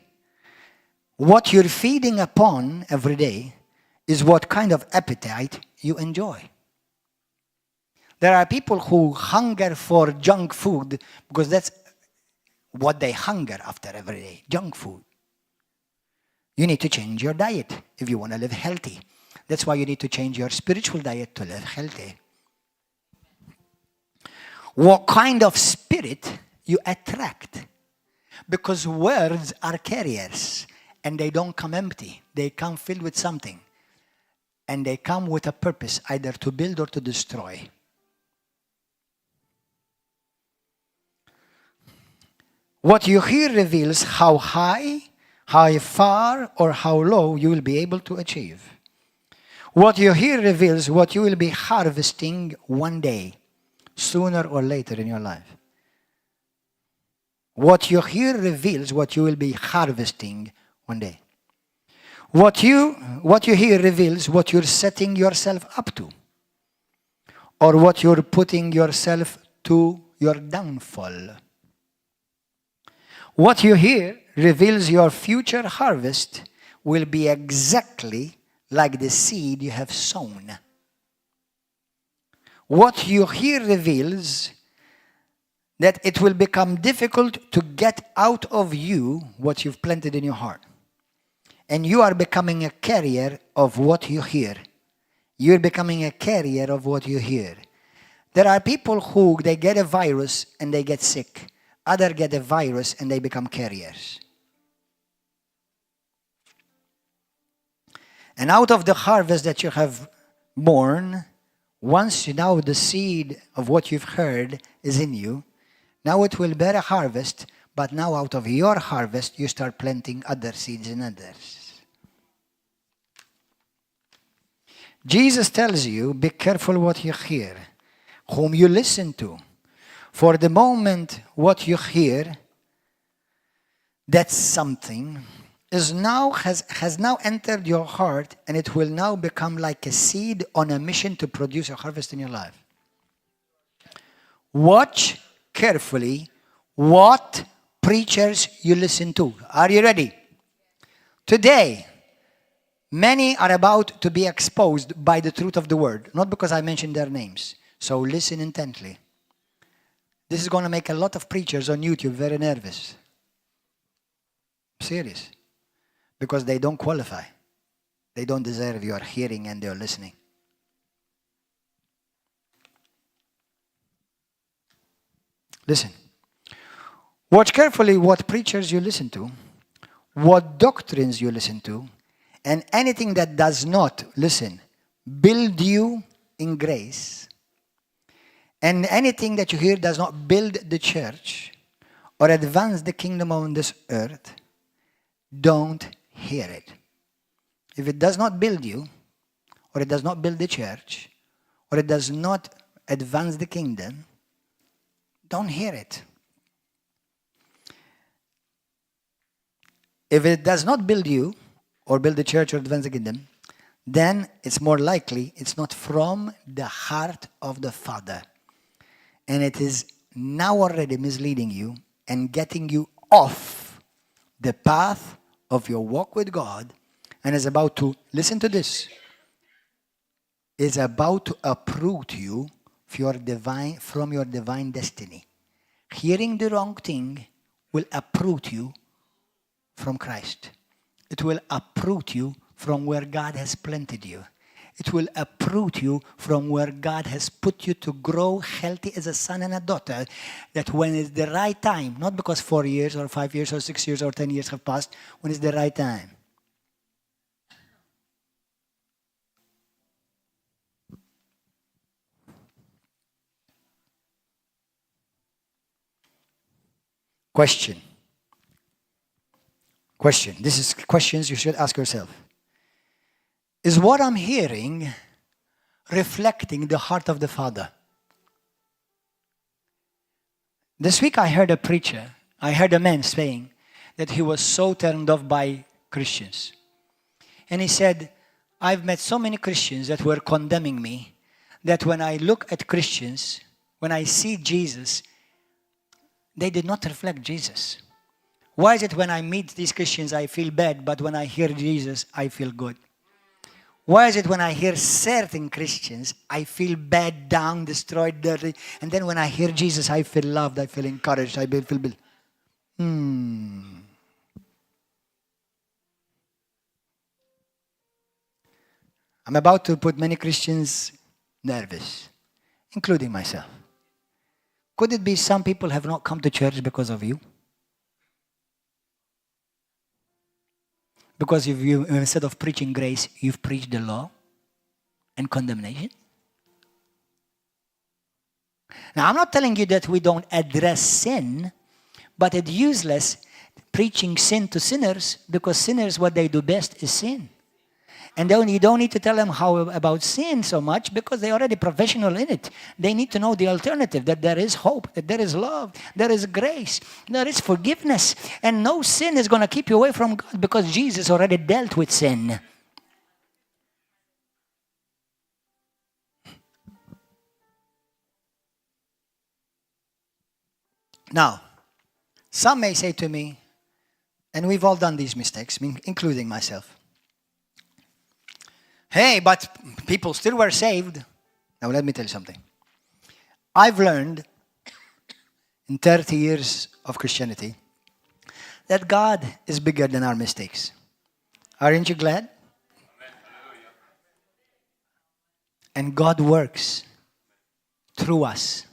what you're feeding upon every day is what kind of appetite you enjoy. There are people who hunger for junk food because that's what they hunger after every day, junk food. You need to change your diet if you want to live healthy. That's why you need to change your spiritual diet to live healthy. What kind of spirit you attract? Because words are carriers and they don't come empty. They come filled with something. And they come with a purpose, either to build or to destroy. What you hear reveals how high, how far, or how low you will be able to achieve. What you hear reveals what you will be harvesting one day, sooner or later in your life. What you hear reveals what you will be harvesting one day. What you hear reveals what you're setting yourself up to, or what you're putting yourself to your downfall. What you hear reveals your future harvest will be exactly like the seed you have sown. What you hear reveals that it will become difficult to get out of you what you've planted in your heart. And you are becoming a carrier of what you hear. You're becoming a carrier of what you hear. There are people who they get a virus and they get sick. Others get a virus and they become carriers. And out of the harvest that you have born, once now the seed of what you've heard is in you, now it will bear a harvest, but now out of your harvest you start planting other seeds in others. Jesus tells you, be careful what you hear, whom you listen to. For the moment what you hear, that's something, has now entered your heart, and it will now become like a seed on a mission to produce a harvest in your life. Watch carefully what preachers you listen to. Are you ready? Today, many are about to be exposed by the truth of the word. Not because I mentioned their names. So listen intently. This is going to make a lot of preachers on YouTube very nervous. Serious. Because they don't qualify. They don't deserve your hearing and your listening. Listen. Watch carefully what preachers you listen to, what doctrines you listen to, and anything that does not, listen, build you in grace, and anything that you hear does not build the church or advance the kingdom on this earth, don't hear it. If it does not build you, or it does not build the church, or it does not advance the kingdom, don't hear it. If it does not build you, or build the church or advance the kingdom, then it's more likely it's not from the heart of the Father. And it is now already misleading you and getting you off the path of your walk with God, and is about to, listen to this, is about to uproot you from your divine destiny. Hearing the wrong thing will uproot you from Christ. It will uproot you from where God has planted you. It will uproot you from where God has put you to grow healthy as a son and a daughter, that when it's the right time, not because 4 years or 5 years or 6 years or 10 years have passed, when it's the right time. Question. This is questions you should ask yourself. Is what I'm hearing reflecting the heart of the Father? This week I heard a man saying that he was so turned off by Christians. And he said, I've met so many Christians that were condemning me, that when I look at Christians, when I see Jesus, they did not reflect Jesus. Why is it when I meet these Christians I feel bad, but when I hear Jesus I feel good? Why is it when I hear certain Christians I feel bad, down, destroyed, dirty, and then when I hear Jesus I feel loved, I feel encouraged, I feel I'm about to put many Christians nervous, including myself. Could it be some people have not come to church because of you? Because if you, instead of preaching grace, you've preached the law and condemnation? Now, I'm not telling you that we don't address sin, but it's useless preaching sin to sinners, because sinners, what they do best is sin. And then you don't need to tell them how about sin so much, because they're already professional in it. They need to know the alternative, that there is hope, that there is love, there is grace, there is forgiveness. And no sin is going to keep you away from God, because Jesus already dealt with sin. Now, some may say to me, and we've all done these mistakes, including myself, hey, but people still were saved. Now let me tell you something. I've learned in 30 years of Christianity that God is bigger than our mistakes. Aren't you glad? And God works through us,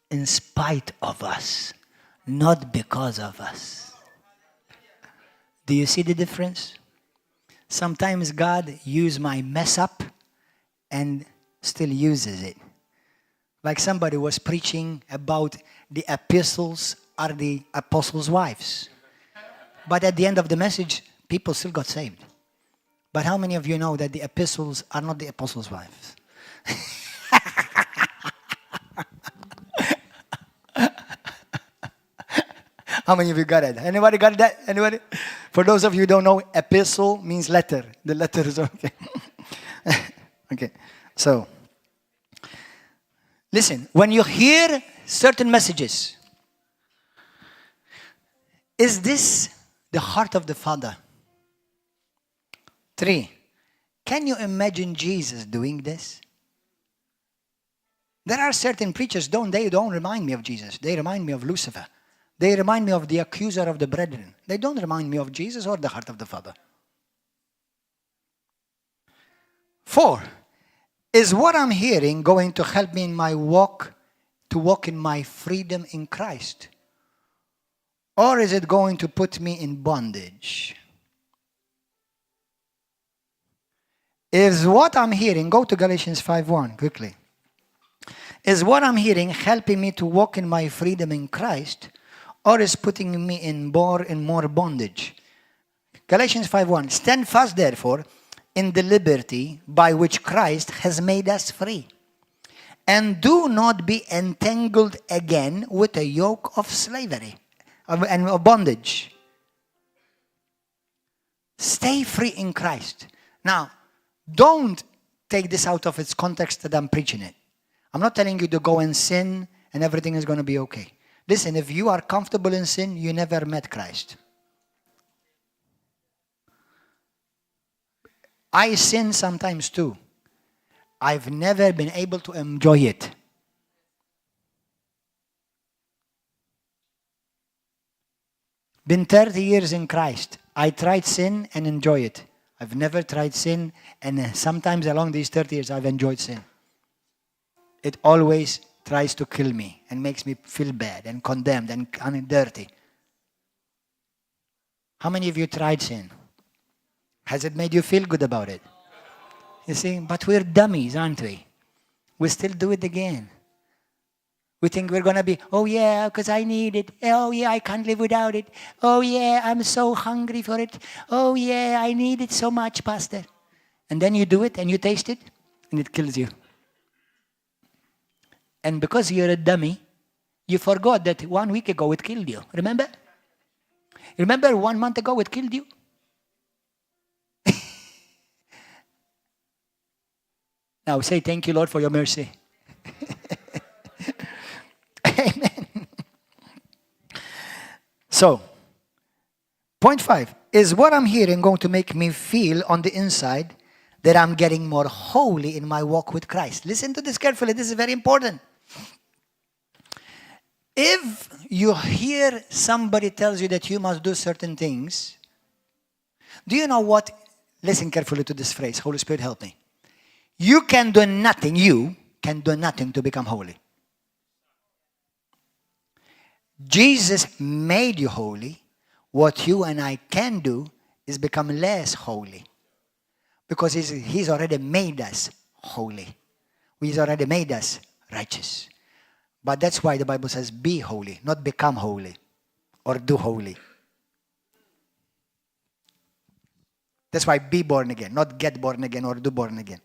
in spite of us, not because of us. Do you see the difference? Sometimes God uses my mess up and still uses it. Like somebody was preaching about the epistles are the apostles' wives. But at the end of the message, people still got saved. But how many of you know that the epistles are not the apostles' wives? How many of you got it? Anybody got that? Anybody? For those of you who don't know, epistle means letter. The letter is okay. Okay. So, listen. When you hear certain messages, Is this the heart of the Father? 3, can you imagine Jesus doing this? There are certain preachers, they don't remind me of Jesus. They remind me of Lucifer. They remind me of the accuser of the brethren. They don't remind me of Jesus or the heart of the Father. 4, is what I'm hearing going to help me in my walk, to walk in my freedom in Christ? Or is it going to put me in bondage? Is what I'm hearing, go to Galatians 5:1 quickly. Is what I'm hearing helping me to walk in my freedom in Christ, or is putting me in more bondage? Galatians 5:1, stand fast therefore in the liberty by which Christ has made us free. And do not be entangled again with a yoke of slavery and of bondage. Stay free in Christ. Now, don't take this out of its context that I'm preaching it. I'm not telling you to go and sin and everything is going to be okay. Listen, if you are comfortable in sin, you never met Christ. I sin sometimes too. I've never been able to enjoy it. Been 30 years in Christ. I tried sin and enjoy it. I've never tried sin, and sometimes along these 30 years I've enjoyed sin. It always tries to kill me and makes me feel bad and condemned and dirty. How many of you tried sin? Has it made you feel good about it? You see, but we're dummies, aren't we? We still do it again. We think we're going to be, oh yeah, because I need it. Oh yeah, I can't live without it. Oh yeah, I'm so hungry for it. Oh yeah, I need it so much, Pastor. And then you do it and you taste it and it kills you. And because you're a dummy, you forgot that 1 week ago it killed you. Remember? Remember 1 month ago it killed you? Now say, thank you, Lord, for your mercy. Amen. So, point 5, is what I'm hearing going to make me feel on the inside that I'm getting more holy in my walk with Christ? Listen to this carefully. This is very important. If you hear somebody tells you that you must do certain things, do you know what? Listen carefully to this phrase. Holy Spirit, help me. You can do nothing to become holy. Jesus made you holy. What you and I can do is become less holy. Because he's already made us holy. He's already made us righteous. But that's why the Bible says be holy, not become holy or do holy. That's why be born again, not get born again or do born again.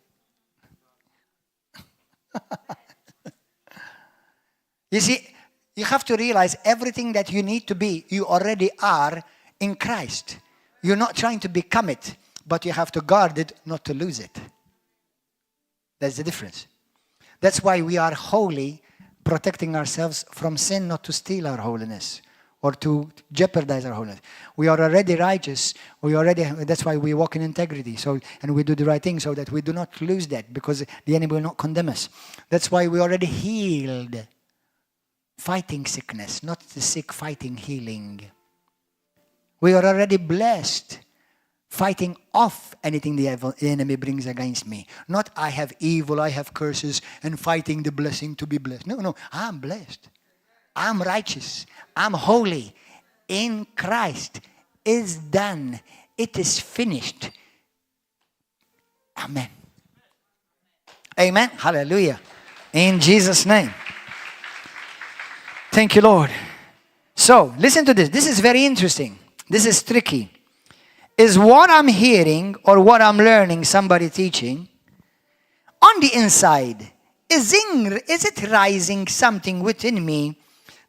You see, you have to realize everything that you need to be, you already are in Christ. You're not trying to become it, but you have to guard it, not to lose it. That's the difference. That's why we are holy, protecting ourselves from sin, not to steal our holiness or to jeopardize our holiness. We are already righteous. That's why we walk in integrity. And we do the right thing so that we do not lose that, because the enemy will not condemn us. That's why we already healed. Fighting sickness, not the sick fighting healing. We are already blessed. Fighting off anything the enemy brings against me. Not I have evil, I have curses, and fighting the blessing to be blessed. No, I'm blessed. I'm righteous. I'm holy. In Christ. It's done. It is finished. Amen. Amen. Hallelujah. In Jesus' name. Thank you, Lord. So, listen to this. This is very interesting. This is tricky. Is what I'm hearing or what I'm learning, somebody teaching, on the inside, is it rising something within me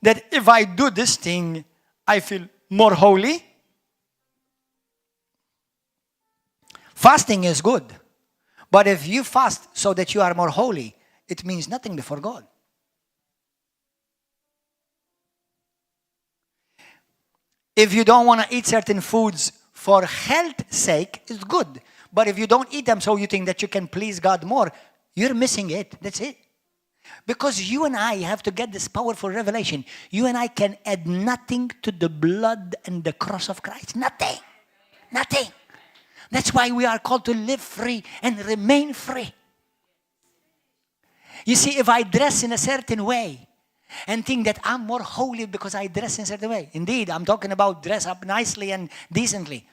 that if I do this thing, I feel more holy? Fasting is good. But if you fast so that you are more holy, it means nothing before God. If you don't want to eat certain foods for health's sake, it's good. But if you don't eat them so you think that you can please God more, you're missing it. That's it. Because you and I have to get this powerful revelation. You and I can add nothing to the blood and the cross of Christ. Nothing. Nothing. That's why we are called to live free and remain free. You see, if I dress in a certain way and think that I'm more holy because I dress in a certain way. Indeed, I'm talking about dress up nicely and decently.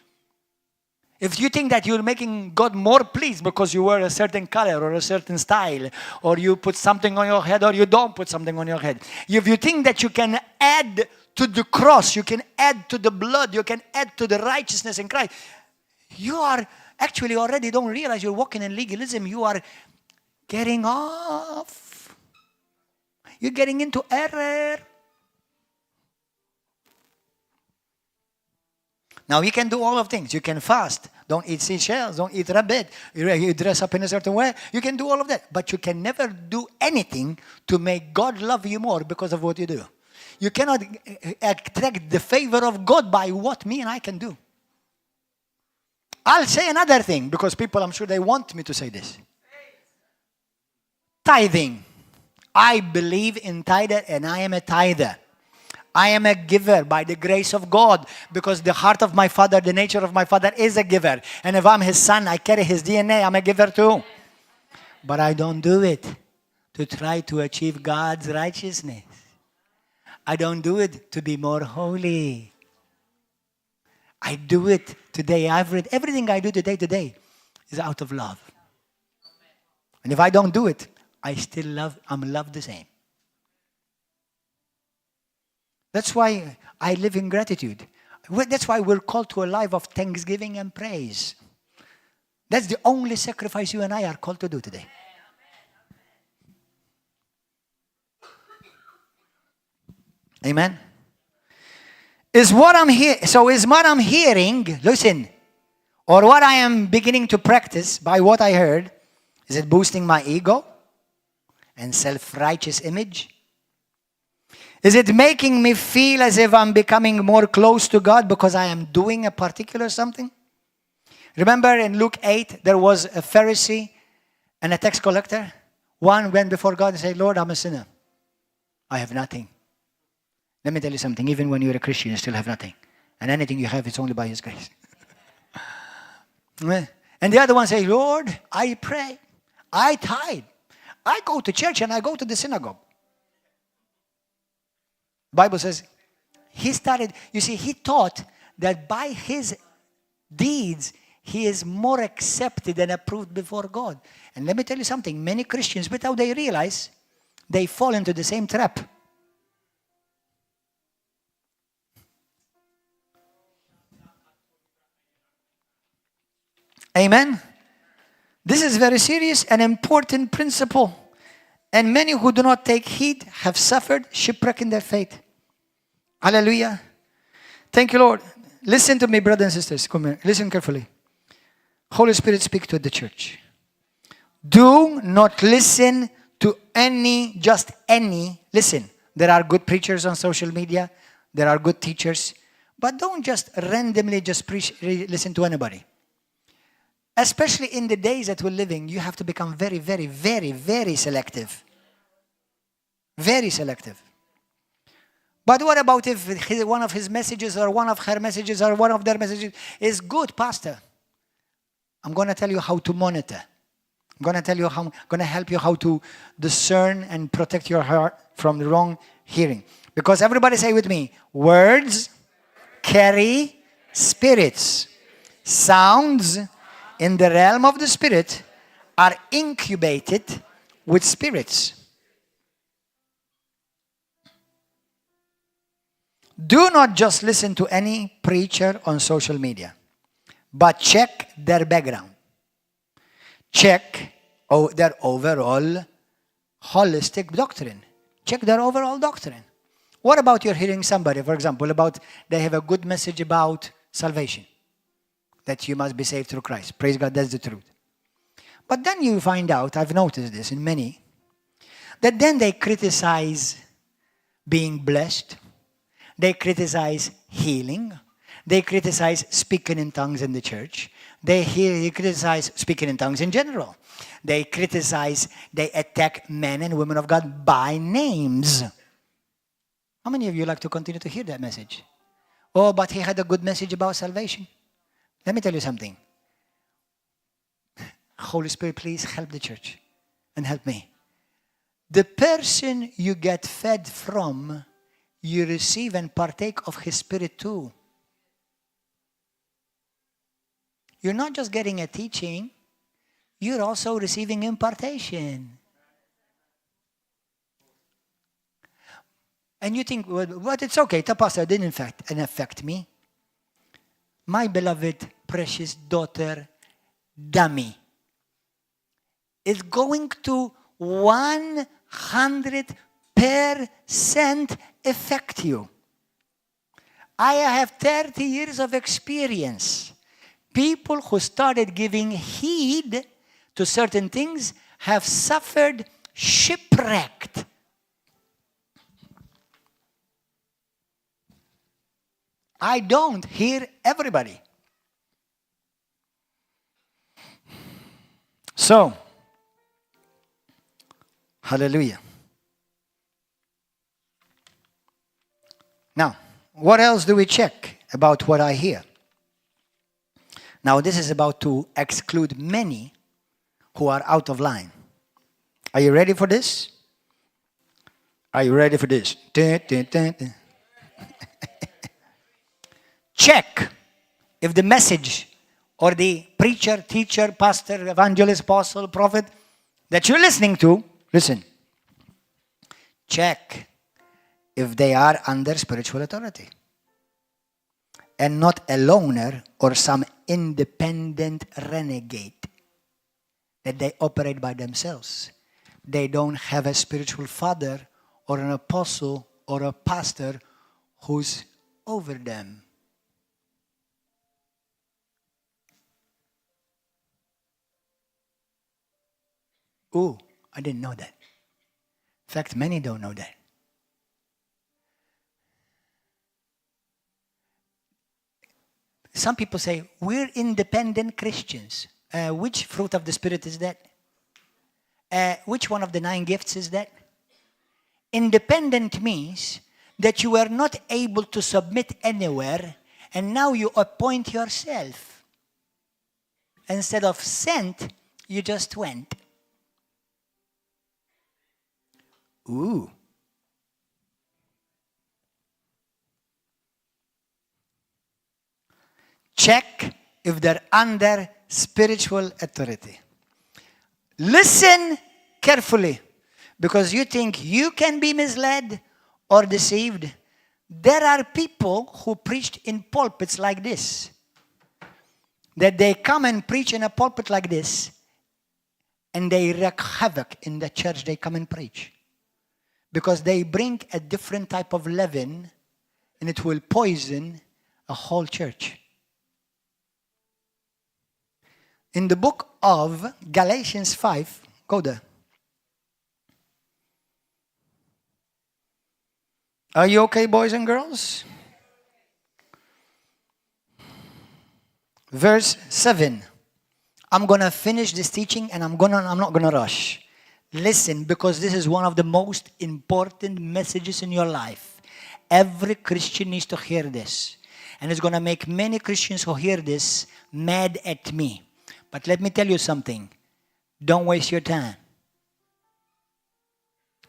If you think that you're making God more pleased because you wear a certain color or a certain style, or you put something on your head or you don't put something on your head. If you think that you can add to the cross, you can add to the blood, you can add to the righteousness in Christ, you are actually already don't realize you're walking in legalism. You are getting off. You're getting into error. Now, you can do all of things. You can fast. Don't eat seashells. Don't eat rabbit. You dress up in a certain way. You can do all of that. But you can never do anything to make God love you more because of what you do. You cannot attract the favor of God by what me and I can do. I'll say another thing because people, I'm sure they want me to say this. Tithing. I believe in tither and I am a tither. I am a giver by the grace of God because the heart of my Father, the nature of my Father is a giver. And if I'm His son, I carry His DNA, I'm a giver too. But I don't do it to try to achieve God's righteousness. I don't do it to be more holy. I do it today. Everything I do today is out of love. And if I don't do it, I'm loved the same. That's why I live in gratitude. That's why we're called to a life of thanksgiving and praise. That's the only sacrifice you and I are called to do today. Amen. Is what I'm hearing, listen, or what I am beginning to practice by what I heard, is it boosting my ego and self-righteous image? Is it making me feel as if I'm becoming more close to God because I am doing a particular something? Remember in Luke 8, there was a Pharisee and a tax collector. One went before God and said, Lord, I'm a sinner. I have nothing. Let me tell you something. Even when you're a Christian, you still have nothing. And anything you have, it's only by His grace. And the other one says, Lord, I pray. I tithe. I go to church and I go to the synagogue. Bible says, he thought that by his deeds, he is more accepted and approved before God. And let me tell you something, many Christians, without they realize, they fall into the same trap. Amen? This is very serious and important principle. And many who do not take heed have suffered shipwreck in their faith. Hallelujah. Thank you, Lord. Listen to me, brothers and sisters. Come here. Listen carefully. Holy Spirit, speak to the church. Do not listen to just any. Listen, there are good preachers on social media. There are good teachers. But don't just randomly just listen to anybody. Especially in the days that we're living, you have to become very, very, very, very selective. Very selective. But what about if one of his messages or one of her messages or one of their messages is good, Pastor? I'm going to tell you how to monitor. I'm going to help you how to discern and protect your heart from the wrong hearing. Because everybody say with me, words carry spirits. Sounds in the realm of the spirit are incubated with spirits. Do not just listen to any preacher on social media, but check their background. Check their overall holistic doctrine. Check their overall doctrine. What about you're hearing somebody, for example, they have a good message about salvation, that you must be saved through Christ. Praise God, that's the truth. But then you find out, I've noticed this in many, that then they criticize being blessed. They criticize healing. They criticize speaking in tongues in the church. They criticize speaking in tongues in general. They attack men and women of God by names. How many of you like to continue to hear that message? Oh, but he had a good message about salvation. Let me tell you something. Holy Spirit, please help the church and help me. The person you get fed from, you receive and partake of his Spirit too. You're not just getting a teaching, you're also receiving impartation. And you think, well, but it's okay, the pastor didn't affect me. My beloved, precious daughter, Dami, is going to 100% affect you. I have 30 years of experience. People who started giving heed to certain things have suffered shipwrecked. I don't hear everybody. So, hallelujah. Now, what else do we check about what I hear? Now, this is about to exclude many who are out of line. Are you ready for this? Are you ready for this? Check if the message or the preacher, teacher, pastor, evangelist, apostle, prophet that you're listening to, listen, check if they are under spiritual authority and not a loner or some independent renegade that they operate by themselves. They don't have a spiritual father or an apostle or a pastor who's over them. Ooh, I didn't know that. In fact, many don't know that. Some people say, we're independent Christians. Which fruit of the Spirit is that? Which one of the 9 gifts is that? Independent means that you were not able to submit anywhere, and now you appoint yourself. Instead of sent, you just went. Ooh. Check if they're under spiritual authority. Listen carefully, because you think you can be misled or deceived. There are people who preached in pulpits like this, that they come and preach in a pulpit like this, and they wreak havoc in the church they come and preach. Because they bring a different type of leaven, and it will poison a whole church. In the book of Galatians 5, go there. Are you okay, boys and girls? Verse 7. I'm going to finish this teaching and I'm not going to rush. Listen, because this is one of the most important messages in your life. Every Christian needs to hear this. And it's going to make many Christians who hear this mad at me. But let me tell you something. Don't waste your time.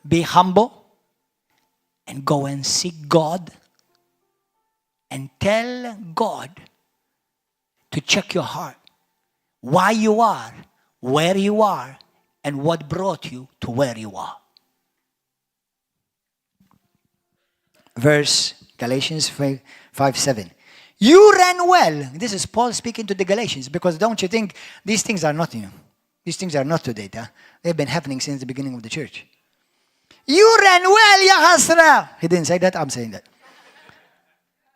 Be humble and go and seek God and tell God to check your heart. Why you are, where you are, and what brought you to where you are. Verse Galatians 5:7. You ran well. This is Paul speaking to the Galatians, because don't you think these things are not new? These things are not today. They've been happening since the beginning of the church. You ran well, ya hasra. He didn't say that, I'm saying that.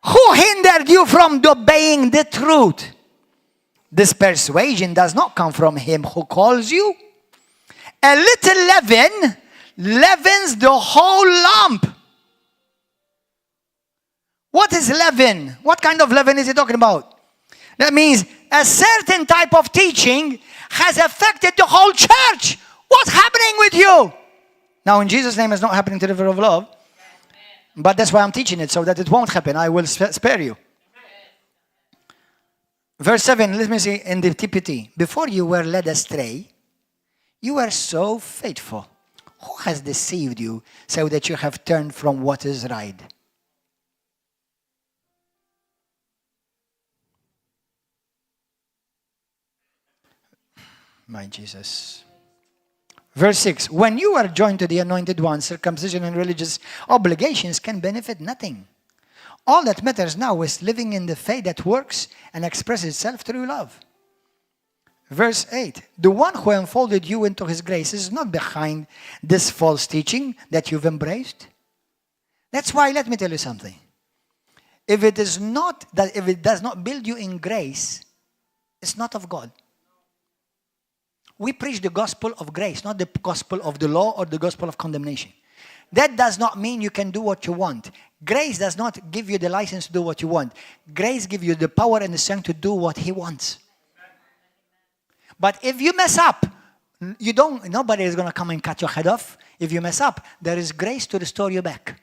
Who hindered you from obeying the truth? This persuasion does not come from him who calls you. A little leaven leavens the whole lump. What is leaven? What kind of leaven is he talking about? That means a certain type of teaching has affected the whole church. What's happening with you? Now, in Jesus' name, it's not happening to the River of Love. But that's why I'm teaching it, so that it won't happen. I will spare you. Verse 7, let me see in the TPT. Before you were led astray, you were so faithful. Who has deceived you so that you have turned from what is right? My Jesus. Verse 6, when you are joined to the Anointed One, circumcision and religious obligations can benefit nothing. All that matters now is living in the faith that works and expresses itself through love. Verse 8, the one who enfolded you into his grace is not behind this false teaching that you've embraced. That's why, let me tell you something. If it does not build you in grace, it's not of God. We preach the gospel of grace, not the gospel of the law or the gospel of condemnation. That does not mean you can do what you want. Grace does not give you the license to do what you want. Grace gives you the power and the strength to do what he wants. But if you mess up, nobody is going to come and cut your head off. If you mess up, there is grace to restore you back.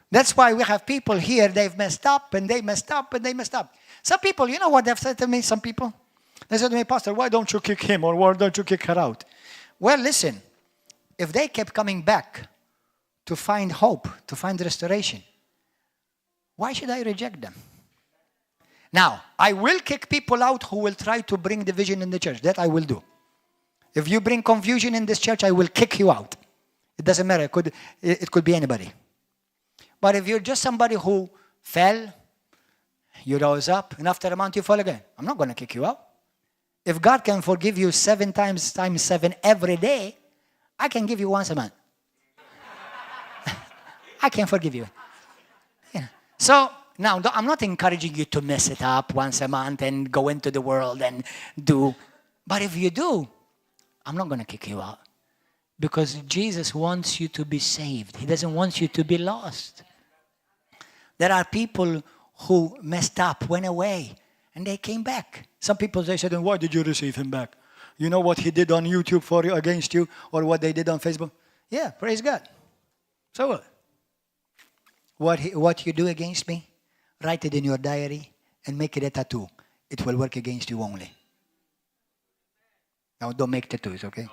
That's why we have people here, they've messed up and they messed up and they messed up. Some people, you know what they've said to me, some people? They said to me, Pastor, why don't you kick him or why don't you kick her out? Well, listen, if they kept coming back to find hope, to find restoration, why should I reject them? Now, I will kick people out who will try to bring division in the church. That I will do. If you bring confusion in this church, I will kick you out. It doesn't matter. It could be anybody. But if you're just somebody who fell, you rose up, and after a month you fall again, I'm not going to kick you out. If God can forgive you 7 times 7 every day, I can give you once a month. I can forgive you. Yeah. So, now, I'm not encouraging you to mess it up once a month and go into the world and do. But if you do, I'm not going to kick you out. Because Jesus wants you to be saved. He doesn't want you to be lost. There are people who messed up, went away, and they came back. Some people, they said, and why did you receive him back? You know what he did on YouTube for you, against you, or what they did on Facebook? Yeah, praise God. So what? What you do against me, write it in your diary and make it a tattoo. It will work against you only. Now, don't make tattoos, okay?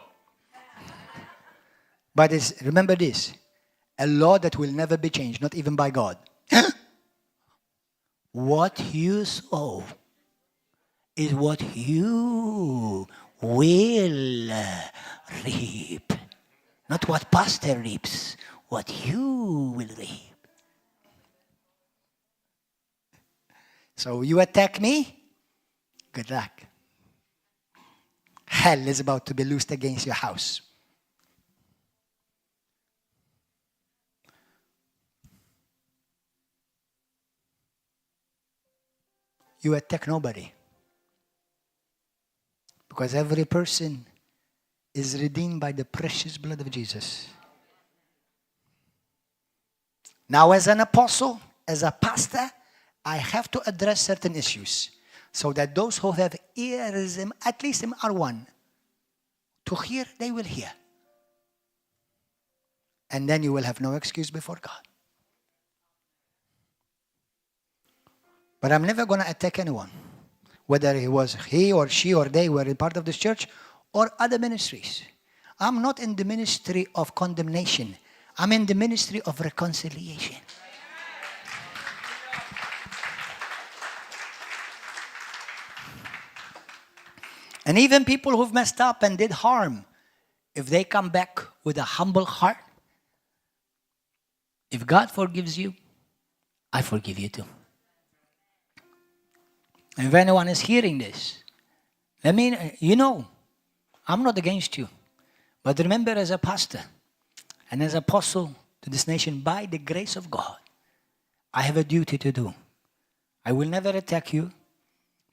But remember this, a law that will never be changed, not even by God. What you sow is what you will reap. Not what pastor reaps, what you will reap. So you attack me, good luck. Hell is about to be loosed against your house. You attack nobody. Because every person is redeemed by the precious blood of Jesus. Now, as an apostle, as a pastor, I have to address certain issues so that those who have ears, at least in R1, to hear, they will hear. And then you will have no excuse before God. But I'm never going to attack anyone, whether he or she or they were a part of this church or other ministries. I'm not in the ministry of condemnation. I'm in the ministry of reconciliation. And even people who've messed up and did harm, if they come back with a humble heart, if God forgives you, I forgive you too. And if anyone is hearing this, I'm not against you. But remember, as a pastor and as apostle to this nation, by the grace of God, I have a duty to do. I will never attack you,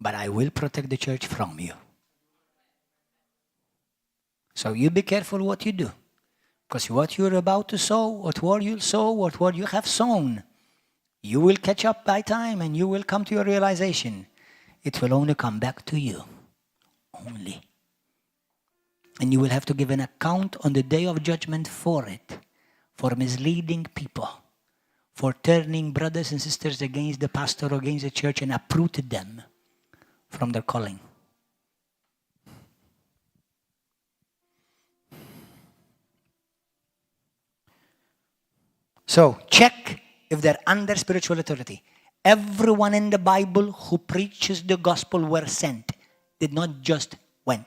but I will protect the church from you. So you be careful what you do. Because what you're about to sow, what you'll sow, what you have sown, you will catch up by time and you will come to your realization. It will only come back to you. Only. And you will have to give an account on the day of judgment for it, for misleading people, for turning brothers and sisters against the pastor or against the church and uprooted them from their calling. So, check if they're under spiritual authority. Everyone in the Bible who preaches the gospel were sent, did not just went.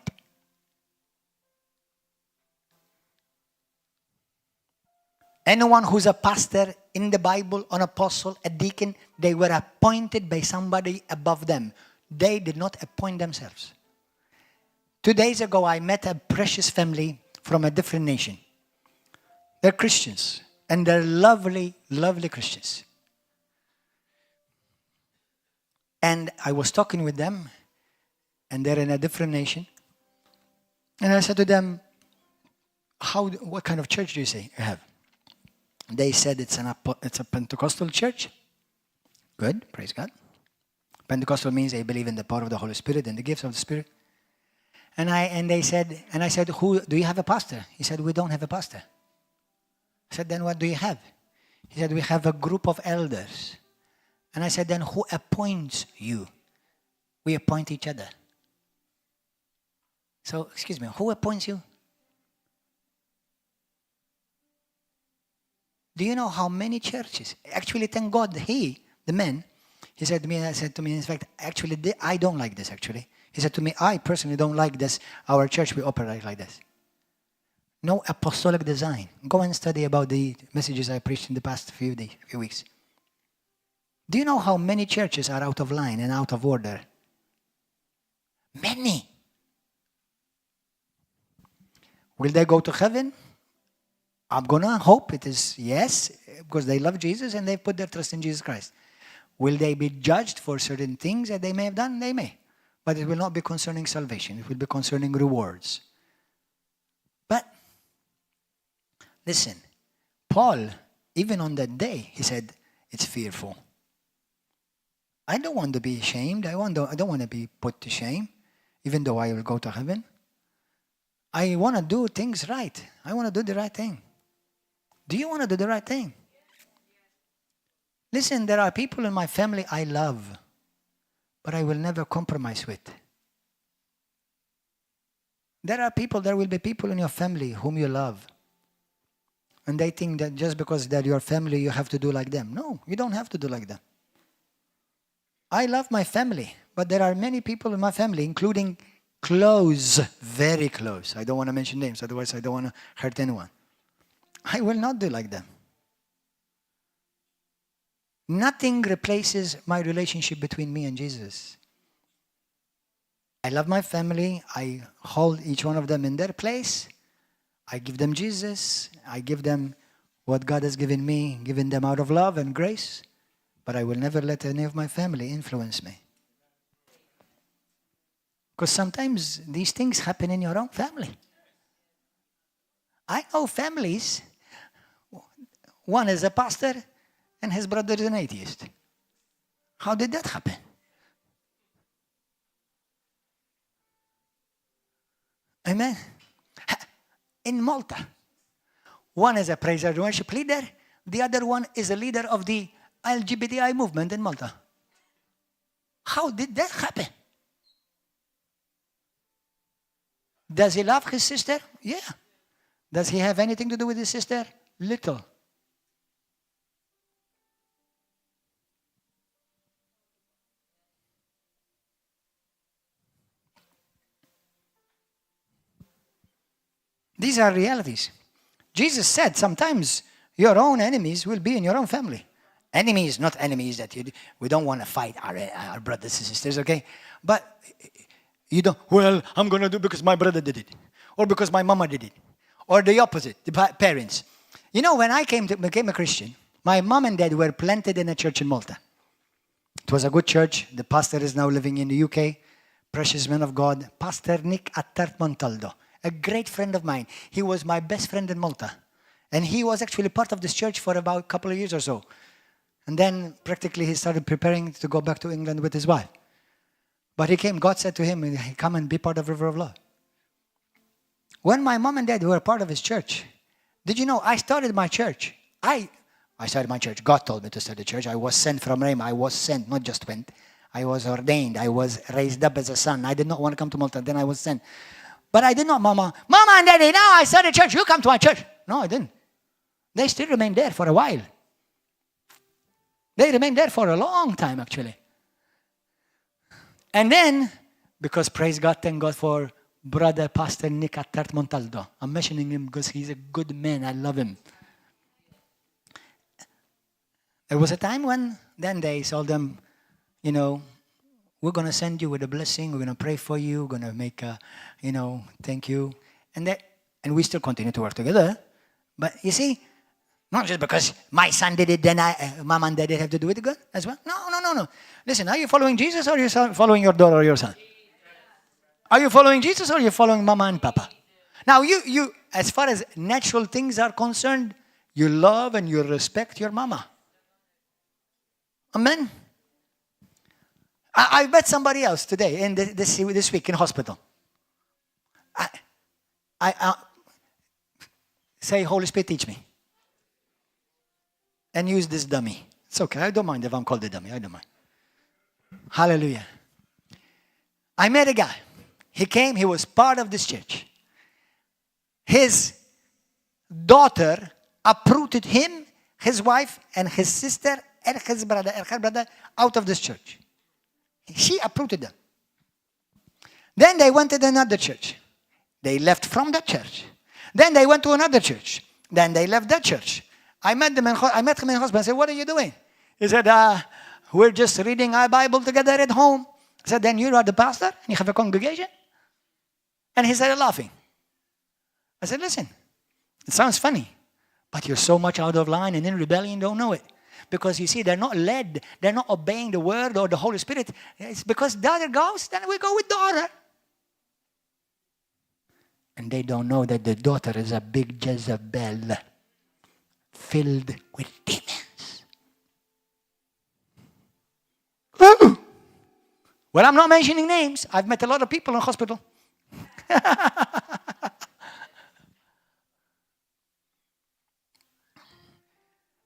Anyone who's a pastor in the Bible, an apostle, a deacon, they were appointed by somebody above them. They did not appoint themselves. 2 days ago, I met a precious family from a different nation. They're Christians, and they're lovely, lovely Christians. And I was talking with them, and they're in a different nation. And I said to them, what kind of church do you have? They said it's a Pentecostal church. Good, praise God. Pentecostal means they believe in the power of the Holy Spirit and the gifts of the Spirit. And I said, do you have a pastor? He said, we don't have a pastor. I said, then what do you have? He said, we have a group of elders. And I said, then who appoints you? We appoint each other. So, excuse me, who appoints you? Do you know how many churches? Actually, thank God, the man, he said to me, in fact, actually, I don't like this, actually. He said to me, I personally don't like this. Our church, we operate like this. No apostolic design. Go and study about the messages I preached in the past few weeks. Do you know how many churches are out of line and out of order? Many. Will they go to heaven? I'm going to hope it is yes, because they love Jesus and they put their trust in Jesus Christ. Will they be judged for certain things that they may have done? They may. But it will not be concerning salvation. It will be concerning rewards. But, listen, Paul, even on that day, he said, it's fearful. I don't want to be ashamed. I don't want to be put to shame, even though I will go to heaven. I want to do things right. I want to do the right thing. Do you want to do the right thing? Listen, there are people in my family I love, but I will never compromise with. There will be people in your family whom you love. And they think that just because they're your family, you have to do like them. No, you don't have to do like them. I love my family, but there are many people in my family, including close, very close. I don't want to mention names, otherwise I don't want to hurt anyone. I will not do like them. Nothing replaces my relationship between me and Jesus. I love my family. I hold each one of them in their place. I give them Jesus. I give them what God has given me, given them out of love and grace. But I will never let any of my family influence me. Because sometimes these things happen in your own family. I know families, one is a pastor and his brother is an atheist. How did that happen? Amen. In Malta, one is a praise and worship leader, the other one is a leader of the LGBTI movement in Malta. How did that happen? Does he love his sister? Yeah. Does he have anything to do with his sister? Little. These are realities. Jesus said sometimes your own enemies will be in your own family. Enemies, not enemies that we don't want to fight our brothers and sisters, okay? But you don't, well, I'm going to do because my brother did it. Or because my mama did it. Or the opposite, the parents. You know, when I became a Christian, my mom and dad were planted in a church in Malta. It was a good church. The pastor is now living in the UK. Precious man of God. Pastor Nick Attart Montaldo. A great friend of mine. He was my best friend in Malta. And he was actually part of this church for about a couple of years or so. And then practically he started preparing to go back to England with his wife. But he came, God said to him, come and be part of River of Love. When my mom and dad were part of his church, did you know I started my church? I started my church. God told me to start a church. I was sent from Rhema. I was sent, not just went. I was ordained. I was raised up as a son. I did not want to come to Malta. Then I was sent. But I did not, Mama and Daddy, now I started a church. You come to my church. No, I didn't. They still remained there for a while. They remained there for a long time, actually. And then, because praise God, thank God for brother Pastor Nick Attart Montaldo. I'm mentioning him because he's a good man. I love him. There was a time when then they told them, you know, we're going to send you with a blessing. We're going to pray for you. We're going to make a, you know, thank you. And we still continue to work together. But you see, not just because my son did it, then mom and dad have to do it again as well. No. Listen, are you following Jesus or are you following your daughter or your son? Are you following Jesus or are you following mama and papa? Now, you, as far as natural things are concerned, you love and you respect your mama. Amen? I met somebody else today, in this week in hospital. I say, Holy Spirit, teach me. And use this dummy. It's okay. I don't mind if I'm called a dummy. I don't mind. Hallelujah. I met a guy. He came. He was part of this church. His daughter uprooted him, his wife, and his sister, and his brother, out of this church. She uprooted them. Then they went to another church. They left from that church. Then they went to another church. Then they left that church. I met him in hospital. I said, what are you doing? He said, we're just reading our Bible together at home. I said, then you are the pastor and you have a congregation? And he started laughing. I said, listen, it sounds funny, but you're so much out of line and in rebellion, don't know it. Because you see, they're not led, they're not obeying the word or the Holy Spirit. It's because the other goes, then we go with the other. And they don't know that the daughter is a big Jezebel filled with demons. Well, I'm not mentioning names. I've met a lot of people in hospital.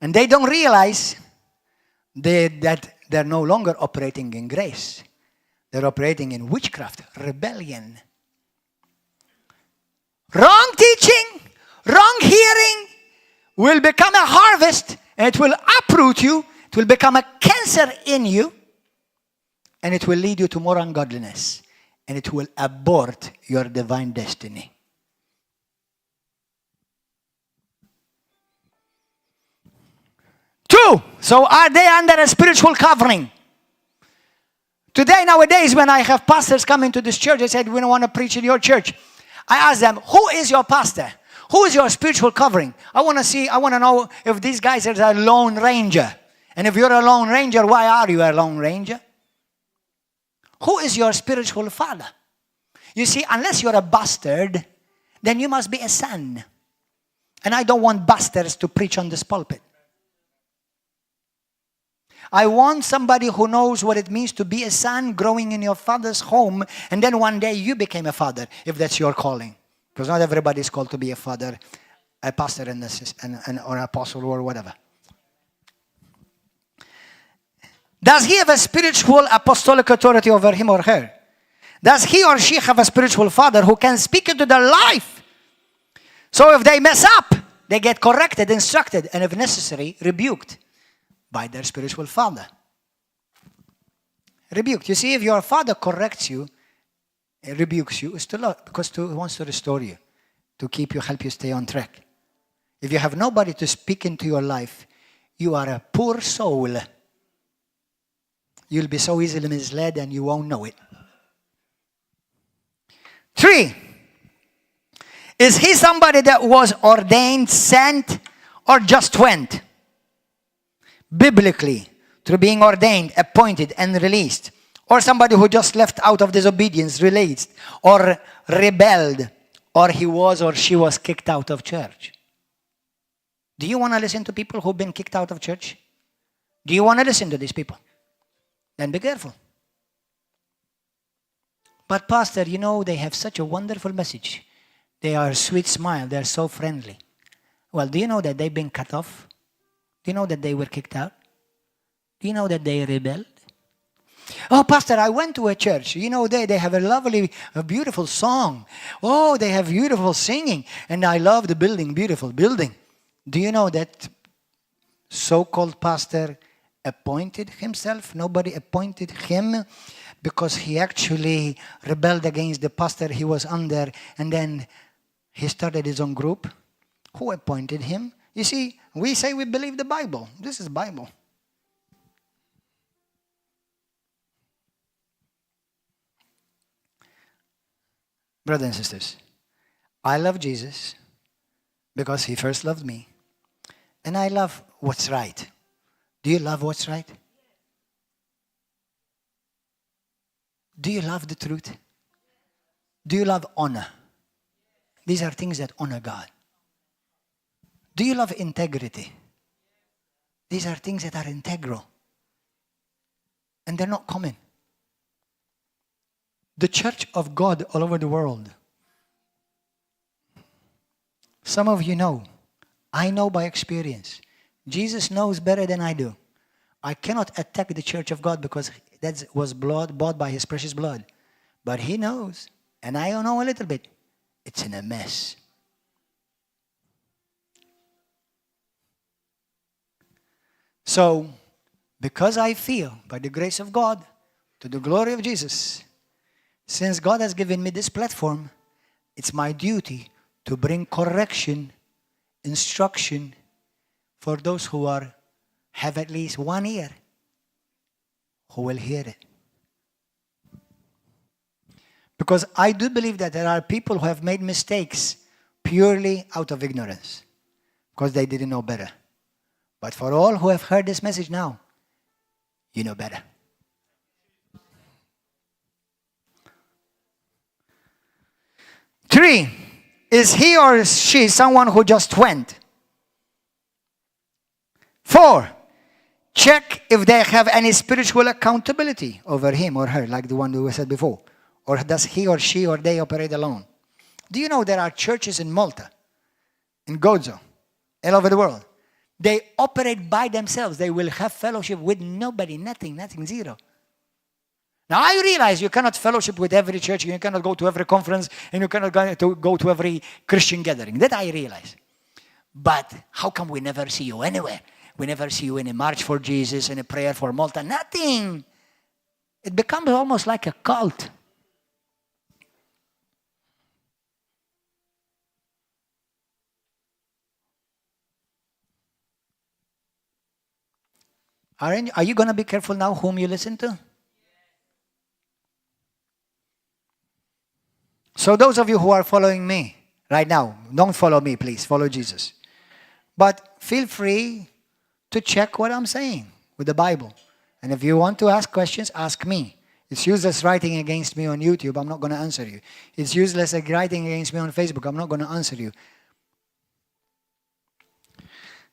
And they don't realize that they're no longer operating in grace. They're operating in witchcraft, rebellion. Wrong teaching, wrong hearing will become a harvest, and it will uproot you. It will become a cancer in you, and it will lead you to more ungodliness, and it will abort your divine destiny. Two, so are they under a spiritual covering? Today, nowadays, when I have pastors come into this church, they said, we don't want to preach in your church. I ask them, who is your pastor? Who is your spiritual covering? I want to know if these guys are a lone ranger. And if you're a lone ranger, why are you a lone ranger? Who is your spiritual father? You see, unless you're a bastard, then you must be a son. And I don't want bastards to preach on this pulpit. I want somebody who knows what it means to be a son growing in your father's home, and then one day you became a father, if that's your calling. Because not everybody is called to be a father, a pastor, or an apostle, or whatever. Does he have a spiritual apostolic authority over him or her? Does he or she have a spiritual father who can speak into their life? So if they mess up, they get corrected, instructed, and if necessary, rebuked by their spiritual father. Rebuked. You see, if your father corrects you, rebukes you, it's to love, because he wants to restore you, to keep you, help you stay on track. If you have nobody to speak into your life, you are a poor soul. You'll be so easily misled and you won't know it. 3, is he somebody that was ordained, sent, or just went? Biblically, through being ordained, appointed, and released. Or somebody who just left out of disobedience, released, or rebelled, or he was or she was kicked out of church. Do you want to listen to people who've been kicked out of church? Do you want to listen to these people? Then be careful. But pastor, you know, they have such a wonderful message. They are a sweet smile. They're so friendly. Well, do you know that they've been cut off? Do you know that they were kicked out? Do you know that they rebelled? Oh, pastor, I went to a church. You know, they have a beautiful song. Oh, they have beautiful singing. And I love the building, beautiful building. Do you know that so-called pastor appointed himself? Nobody appointed him because he actually rebelled against the pastor he was under, and then he started his own group. Who appointed him? You see, we say we believe the Bible. This is Bible. Brothers and sisters, I love Jesus because he first loved me. And I love what's right. Do you love what's right? Do you love the truth? Do you love honor? These are things that honor God. Do you love integrity? These are things that are integral. And they're not common. The church of God all over the world. Some of you know. I know by experience. Jesus knows better than I do. I cannot attack the church of God because that was blood bought by his precious blood. But he knows, and I know a little bit. It's in a mess. So, because I feel, by the grace of God, to the glory of Jesus, since God has given me this platform, it's my duty to bring correction, instruction for those who have at least 1 ear who will hear it. Because I do believe that there are people who have made mistakes purely out of ignorance because they didn't know better. But for all who have heard this message now, you know better. Three, is he or she someone who just went? 4, check if they have any spiritual accountability over him or her, like the one we said before. Or does he or she or they operate alone? Do you know there are churches in Malta, in Gozo, all over the world? They operate by themselves. They will have fellowship with nobody, nothing, zero. Now, I realize you cannot fellowship with every church, you cannot go to every conference, and you cannot go to every Christian gathering. That I realize. But how come we never see you anywhere? We never see you in a march for Jesus, in a prayer for Malta, nothing. It becomes almost like a cult. Are you going to be careful now whom you listen to? So those of you who are following me right now, don't follow me, please. Follow Jesus. But feel free to check what I'm saying with the Bible. And if you want to ask questions, ask me. It's useless writing against me on YouTube. I'm not going to answer you. It's useless writing against me on Facebook. I'm not going to answer you.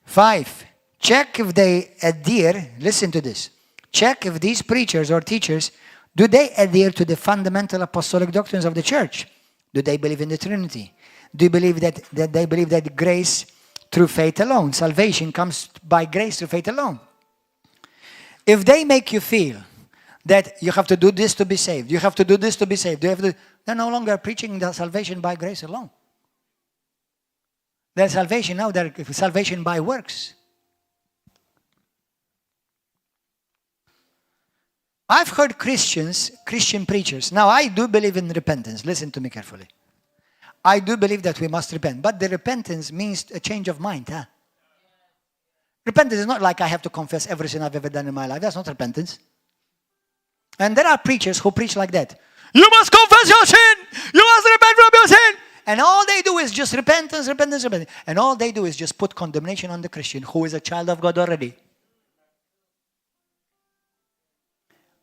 5, check if they adhere, listen to this. Check if these preachers or teachers, do they adhere to the fundamental apostolic doctrines of the church? Do they believe in the Trinity? Do you believe that they believe that grace through faith alone, salvation comes by grace through faith alone? If they make you feel that you have to do this to be saved, you have to do this to be saved, they're no longer preaching the salvation by grace alone. There's salvation now, there's salvation by works. I've heard Christian preachers. Now, I do believe in repentance. Listen to me carefully. I do believe that we must repent. But the repentance means a change of mind. Huh? Repentance is not like I have to confess every sin I've ever done in my life. That's not repentance. And there are preachers who preach like that. You must confess your sin. You must repent from your sin. And all they do is just repentance. And all they do is just put condemnation on the Christian who is a child of God already.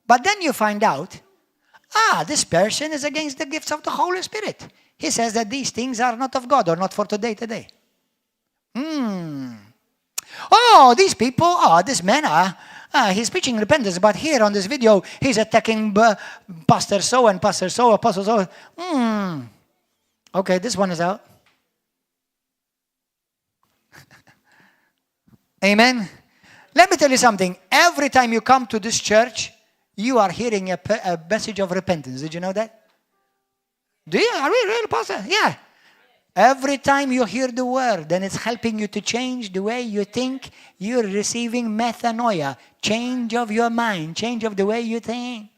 But then you find out, this person is against the gifts of the Holy Spirit. He says that these things are not of God or not for today. Oh, these people, this man, he's preaching repentance, but here on this video, he's attacking Pastor so and Pastor so, Apostle so. Okay, this one is out. Amen. Let me tell you something. Every time you come to this church, you are hearing a message of repentance. Did you know that? Do you? Are we really, Pastor? Yeah. Every time you hear the word, then it's helping you to change the way you think. You're receiving metanoia, change of your mind, change of the way you think.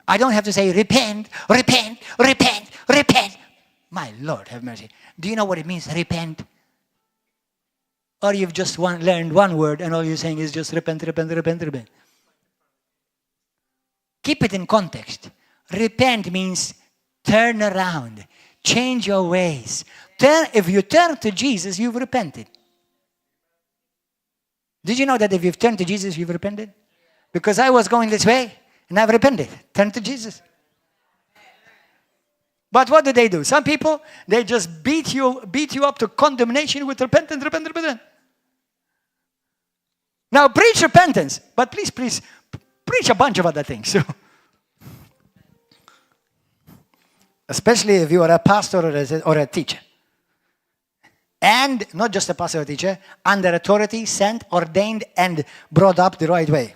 I don't have to say repent, repent, repent, repent. My Lord, have mercy. Do you know what it means, repent? Or you've just learned one word and all you're saying is just repent, repent, repent, repent. Keep it in context. Repent means turn around. Change your ways. If you turn to Jesus, you've repented. Did you know that if you've turned to Jesus, you've repented? Because I was going this way and I've repented. Turn to Jesus. But what do? Some people, they just beat you up to condemnation with repentance, repent, repent. Now preach repentance, but please preach a bunch of other things. Especially if you are a pastor or a teacher. And not just a pastor or teacher, under authority, sent, ordained, and brought up the right way.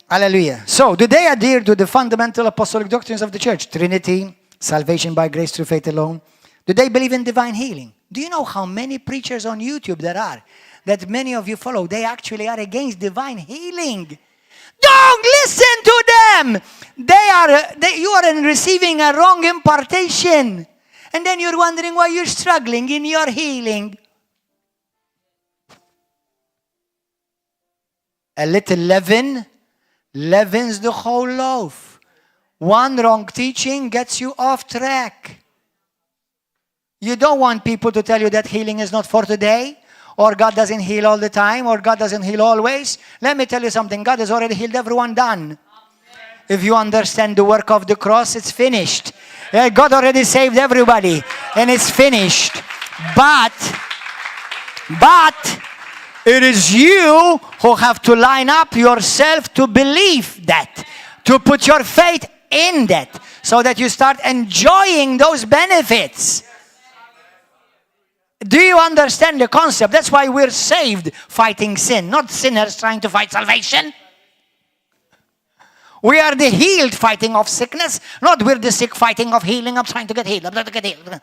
Hallelujah. So, do they adhere to the fundamental apostolic doctrines of the church? Trinity, salvation by grace through faith alone. Do they believe in divine healing? Do you know how many preachers on YouTube there are that many of you follow? They actually are against divine healing. Don't listen to them. You are receiving a wrong impartation. And then you're wondering why you're struggling in your healing. A little leaven leavens the whole loaf. One wrong teaching gets you off track. You don't want people to tell you that healing is not for today, or God doesn't heal all the time, or God doesn't heal always. Let me tell you something. God has already healed everyone, done. If you understand the work of the cross, it's finished. God already saved everybody, and it's finished. But it is you who have to line up yourself to believe that, to put your faith in that, so that you start enjoying those benefits. Do you understand the concept? That's why we're saved fighting sin, not sinners trying to fight salvation. We are the healed fighting off sickness, not we're the sick fighting off healing. I'm trying to get healed. I'm trying to get healed.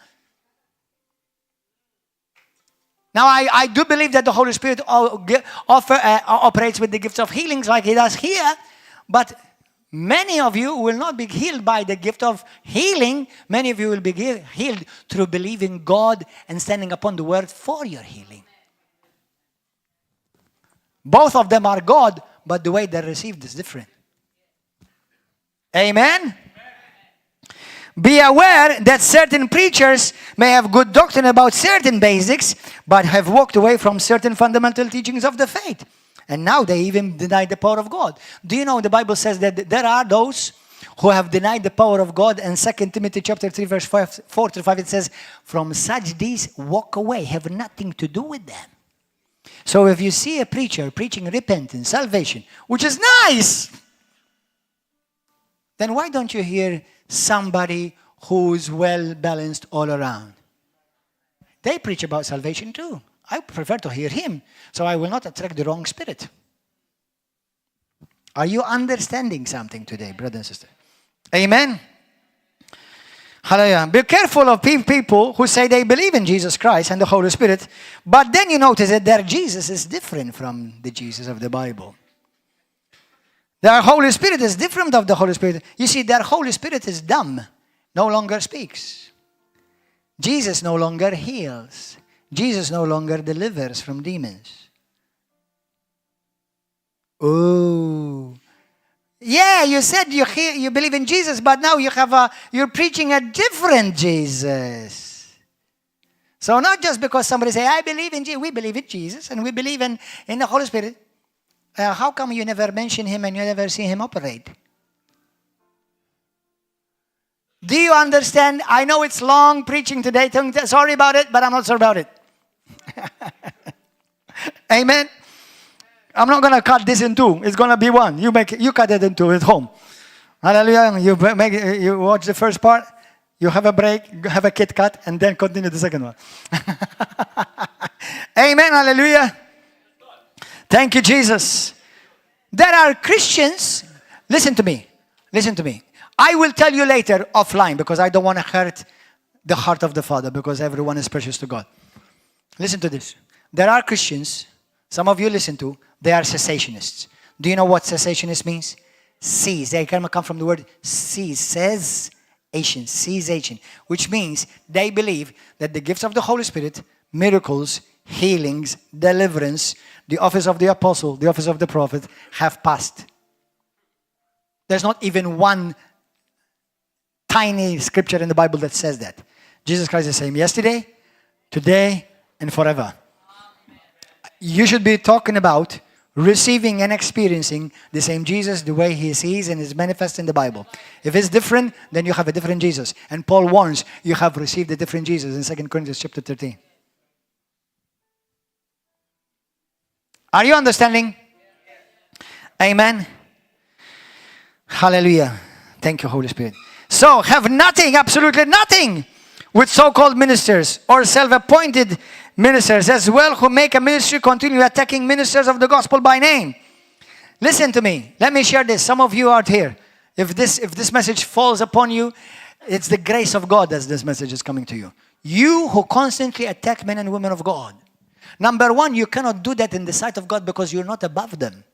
Now, I do believe that the Holy Spirit operates with the gifts of healings like He does here, but many of you will not be healed by the gift of healing. Many of you will be healed through believing God and standing upon the word for your healing. Both of them are God, but the way they're received is different. Amen? Be aware that certain preachers may have good doctrine about certain basics, but have walked away from certain fundamental teachings of the faith. And now they even deny the power of God. Do you know the Bible says that there are those who have denied the power of God? And 2 Timothy chapter 3 verse 4-5 it says, from such deeds walk away, have nothing to do with them. So if you see a preacher preaching repentance, salvation, which is nice, then why don't you hear somebody who's well balanced all around? They preach about salvation too. I prefer to hear him, so I will not attract the wrong spirit. Are you understanding something today, brother and sister? Amen? Hallelujah. Be careful of people who say they believe in Jesus Christ and the Holy Spirit, but then you notice that their Jesus is different from the Jesus of the Bible. Their Holy Spirit is different of the Holy Spirit. You see, their Holy Spirit is dumb, no longer speaks. Jesus no longer heals. Jesus no longer delivers from demons. Oh, yeah, you said you believe in Jesus, but now you're preaching a different Jesus. So not just because somebody say, I believe in Jesus, we believe in Jesus and we believe in the Holy Spirit. How come you never mention Him and you never see Him operate? Do you understand? I know it's long preaching today. Sorry about it, but I'm not sorry about it. Amen. I'm not going to cut this in two. It's going to be one. You cut it in two at home. Hallelujah. You watch the first part. You have a break, have a Kit Kat, and then continue the second one. Amen. Hallelujah. Thank you, Jesus. There are Christians. Listen to me. Listen to me. I will tell you later offline because I don't want to hurt the heart of the Father because everyone is precious to God. Listen to this. There are Christians, some of you listen to, they are cessationists. Do you know what cessationist means? Cease. They come from the word cease. Says Asian, cease Asian, which means they believe that the gifts of the Holy Spirit, miracles, healings, deliverance, the office of the apostle, the office of the prophet have passed. There's not even one tiny scripture in the Bible that says that. Jesus Christ is the same yesterday, today, and forever. You should be talking about receiving and experiencing the same Jesus the way he sees and is manifest in the Bible. If it's different, then you have a different Jesus. And Paul warns you have received a different Jesus in 2 Corinthians chapter 13. Are you understanding? Amen. Hallelujah. Thank you, Holy Spirit. So, have nothing, absolutely nothing, with so-called ministers or self-appointed ministers as well who make a ministry continue attacking ministers of the gospel by name. Listen to me. Let me share this. Some of you out here, if this message falls upon you, it's the grace of God that this message is coming to you. You who constantly attack men and women of God. Number one, you cannot do that in the sight of God because you're not above them.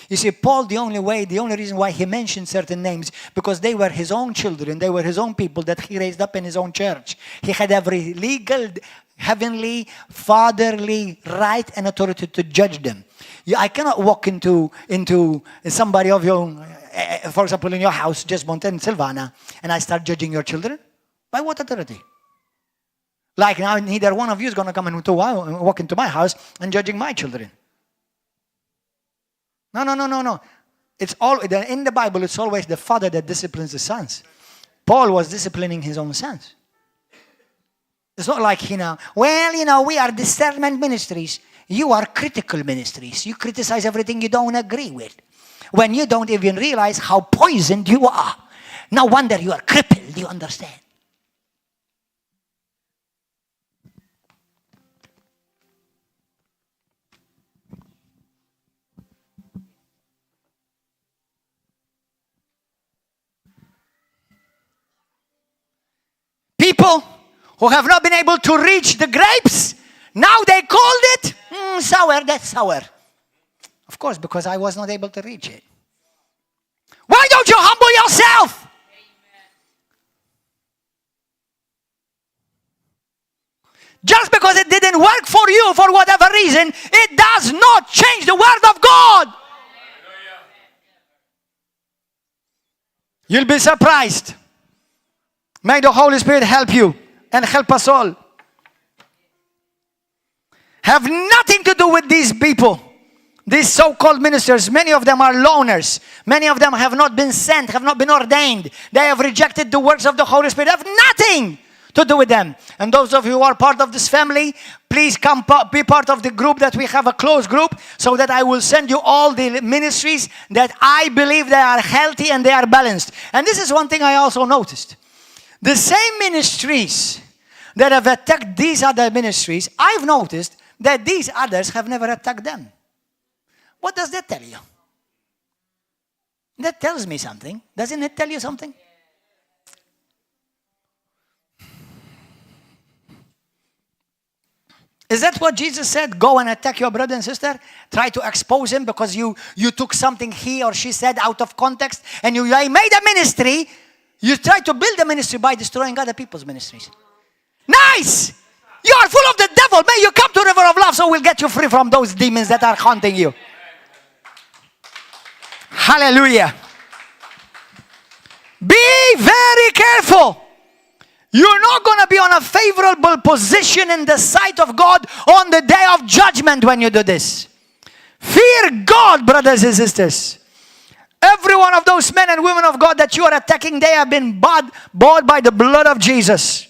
You see, Paul, the only reason why he mentioned certain names, because they were his own children, they were his own people that he raised up in his own church. He had every legal, heavenly, fatherly right and authority to judge them. I cannot walk into somebody of your, for example, in your house, Jesmont and Silvana, and I start judging your children. By what authority? Like now, neither one of you is going to come and walk into my house and judging my children. No. It's all in the Bible. It's always the father that disciplines the sons. Paul was disciplining his own sons. It's not like, we are discernment ministries. You are critical ministries. You criticize everything you don't agree with. When you don't even realize how poisoned you are. No wonder you are crippled. You understand? People who have not been able to reach the grapes, now they called it sour. That's sour. Of course, because I was not able to reach it. Why don't you humble yourself? Just because it didn't work for you for whatever reason, it does not change the word of God. You'll be surprised. May the Holy Spirit help you and help us all. Have nothing to do with these people. These so-called ministers, many of them are loners. Many of them have not been sent, have not been ordained. They have rejected the works of the Holy Spirit. Have nothing to do with them. And those of you who are part of this family, please come be part of the group that we have, a close group, so that I will send you all the ministries that I believe they are healthy and they are balanced. And this is one thing I also noticed. The same ministries that have attacked these other ministries, I've noticed that these others have never attacked them. What does that tell you? That tells me something. Doesn't it tell you something? Is that what Jesus said? Go and attack your brother and sister? Try to expose him because you took something he or she said out of context and you made a ministry. You try to build a ministry by destroying other people's ministries. Nice! You are full of the devil. May you come to River of Love so we'll get you free from those demons that are haunting you. Hallelujah. Be very careful. You're not going to be on a favorable position in the sight of God on the day of judgment when you do this. Fear God, brothers and sisters. Every one of those men and women of God that you are attacking, they have been bought by the blood of Jesus.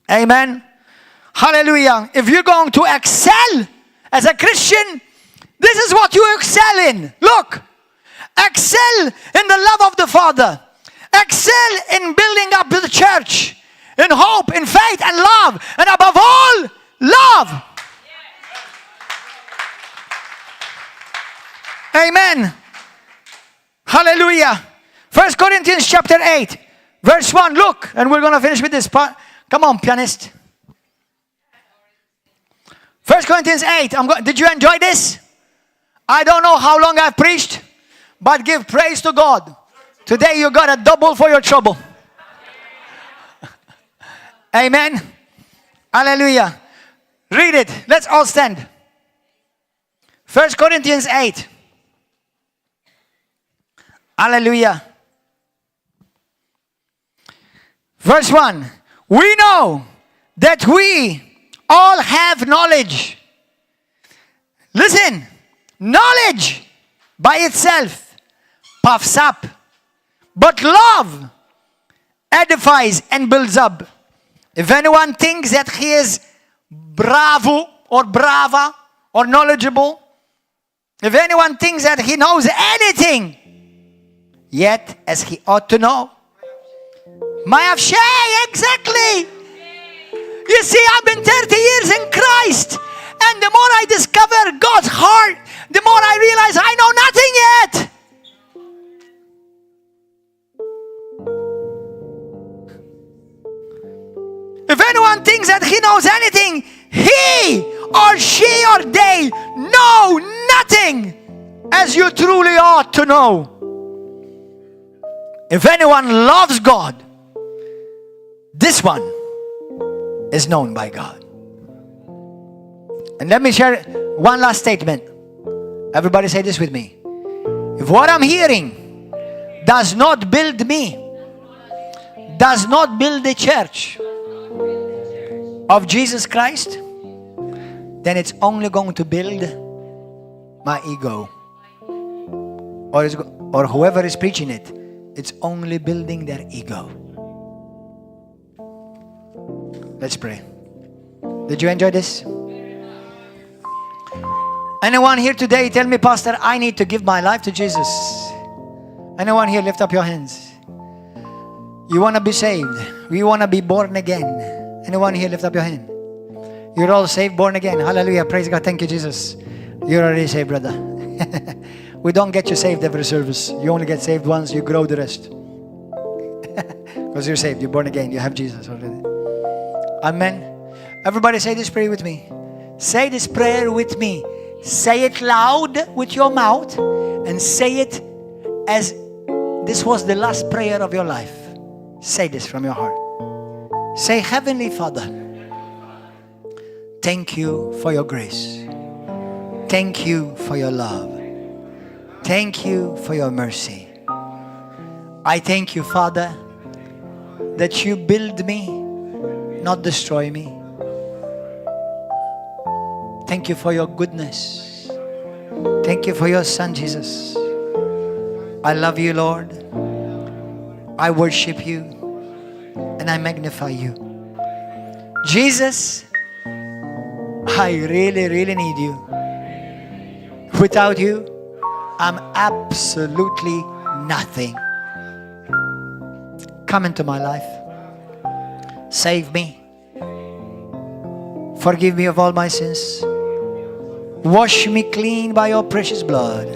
Amen. Hallelujah. If you're going to excel As a Christian, this is what you excel in. Look, excel in the love of the Father. Excel in building up the church, in hope, in faith, and love. And above all, love. Amen. Hallelujah. 1 Corinthians chapter 8, verse 1. Look, and we're going to finish with this part. Come on, pianist. 1 Corinthians 8. Did you enjoy this? I don't know how long I've preached, but give praise to God. Today you got a double for your trouble. Amen. Hallelujah. Read it. Let's all stand. 1 Corinthians 8. Hallelujah. Verse 1. We know that we all have knowledge. Listen. Knowledge by itself puffs up, but love edifies and builds up. If anyone thinks that he is bravo or brava or knowledgeable, if anyone thinks that he knows anything, yet as he ought to know, Manchè, exactly. You see, I've been 30 years in Christ, and the more I discover God's heart, the more I realize I know nothing yet. If anyone thinks that he knows anything, he or she or they know nothing, as you truly ought to know. If anyone loves God, this one is known by God. And let me share one last statement. Everybody say this with me. If what I'm hearing does not build me, does not build the church of Jesus Christ, then it's only going to build my ego. Or whoever is preaching it, it's only building their ego. Let's pray. Did you enjoy this? Anyone here today tell me, Pastor, I need to give my life to Jesus? Anyone here, lift up your hands. You want to be saved. We want to be born again. Anyone here, lift up your hand. You're all saved, born again. Hallelujah. Praise God. Thank you, Jesus. You're already saved, brother. We don't get you saved every service. You only get saved once. You grow the rest. Because you're saved. You're born again. You have Jesus already. Amen. Everybody say this prayer with me. Say this prayer with me. Say it loud with your mouth and say it as this was the last prayer of your life. Say this from your heart. Say, Heavenly Father, thank you for your grace. Thank you for your love. Thank you for your mercy. I thank you, Father, that you build me, not destroy me. Thank you for your goodness. Thank you for your Son, Jesus. I love you, Lord. I worship you and I magnify you. Jesus, I really, really need you. Without you, I'm absolutely nothing. Come into my life. Save me. Forgive me of all my sins. Wash me clean by your precious blood.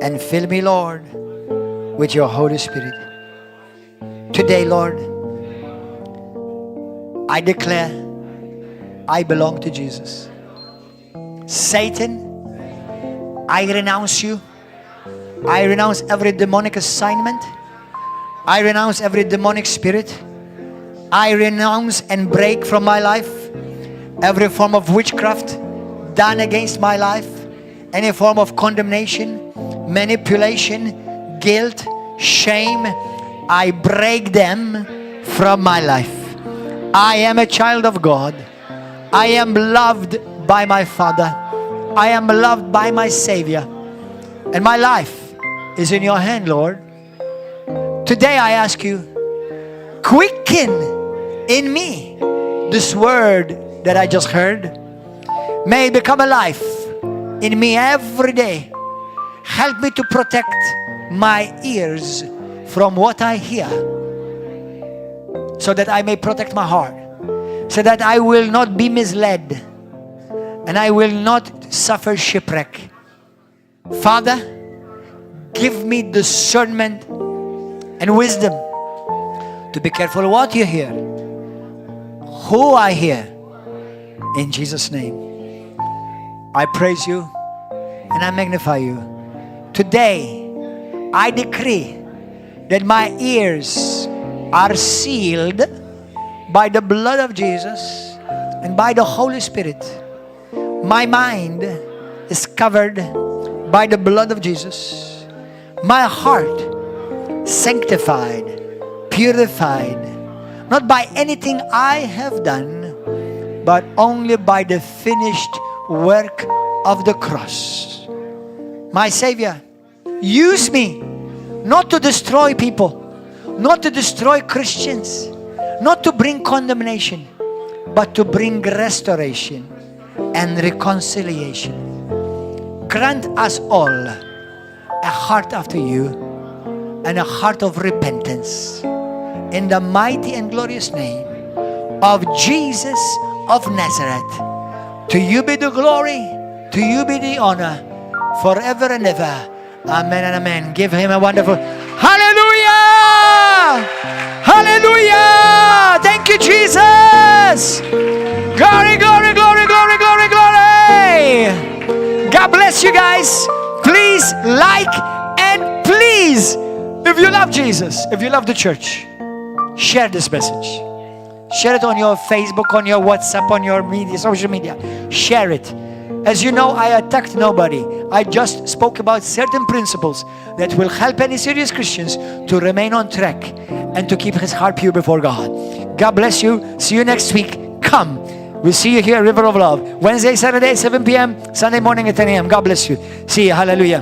And fill me, Lord, with your Holy Spirit. Today, Lord, I declare I belong to Jesus. Satan, I renounce you. I renounce every demonic assignment. I renounce every demonic spirit. I renounce and break from my life every form of witchcraft done against my life, any form of condemnation, manipulation, guilt, shame. I break them from my life. I am a child of God. I am loved by my Father. I am loved by my Savior. And my life is in your hand, Lord. Today I ask you, quicken in me this word that I just heard. May it become alive in me every day. Help me to protect my ears from what I hear, so that I may protect my heart, so that I will not be misled and I will not suffer shipwreck. Father, give me discernment and wisdom to be careful what you hear, who I hear. In Jesus' name, I praise you and I magnify you. Today, I decree that my ears are sealed by the blood of Jesus and by the Holy Spirit. My mind is covered by the blood of Jesus. My heart sanctified, purified, not by anything I have done, but only by the finished work of the cross. My Savior, use me not to destroy people, not to destroy Christians, not to bring condemnation, but to bring restoration and reconciliation. Grant us all a heart after you and a heart of repentance. In the mighty and glorious name of Jesus of Nazareth. To you be the glory, to you be the honor, forever and ever. Amen and amen. Give him a wonderful hallelujah! Hallelujah! Thank you, Jesus! Glory, glory, glory, glory, glory, glory! God bless you guys. Please like and please, if you love Jesus, if you love the church, share this message. Share it on your Facebook, on your WhatsApp, on your media, social media. Share it. As you know, I attacked nobody. I just spoke about certain principles that will help any serious Christians to remain on track and to keep his heart pure before God. God bless you. See you next week. Come. We'll see you here at River of Love. Wednesday, Saturday, 7 p.m. Sunday morning at 10 a.m. God bless you. See you. Hallelujah.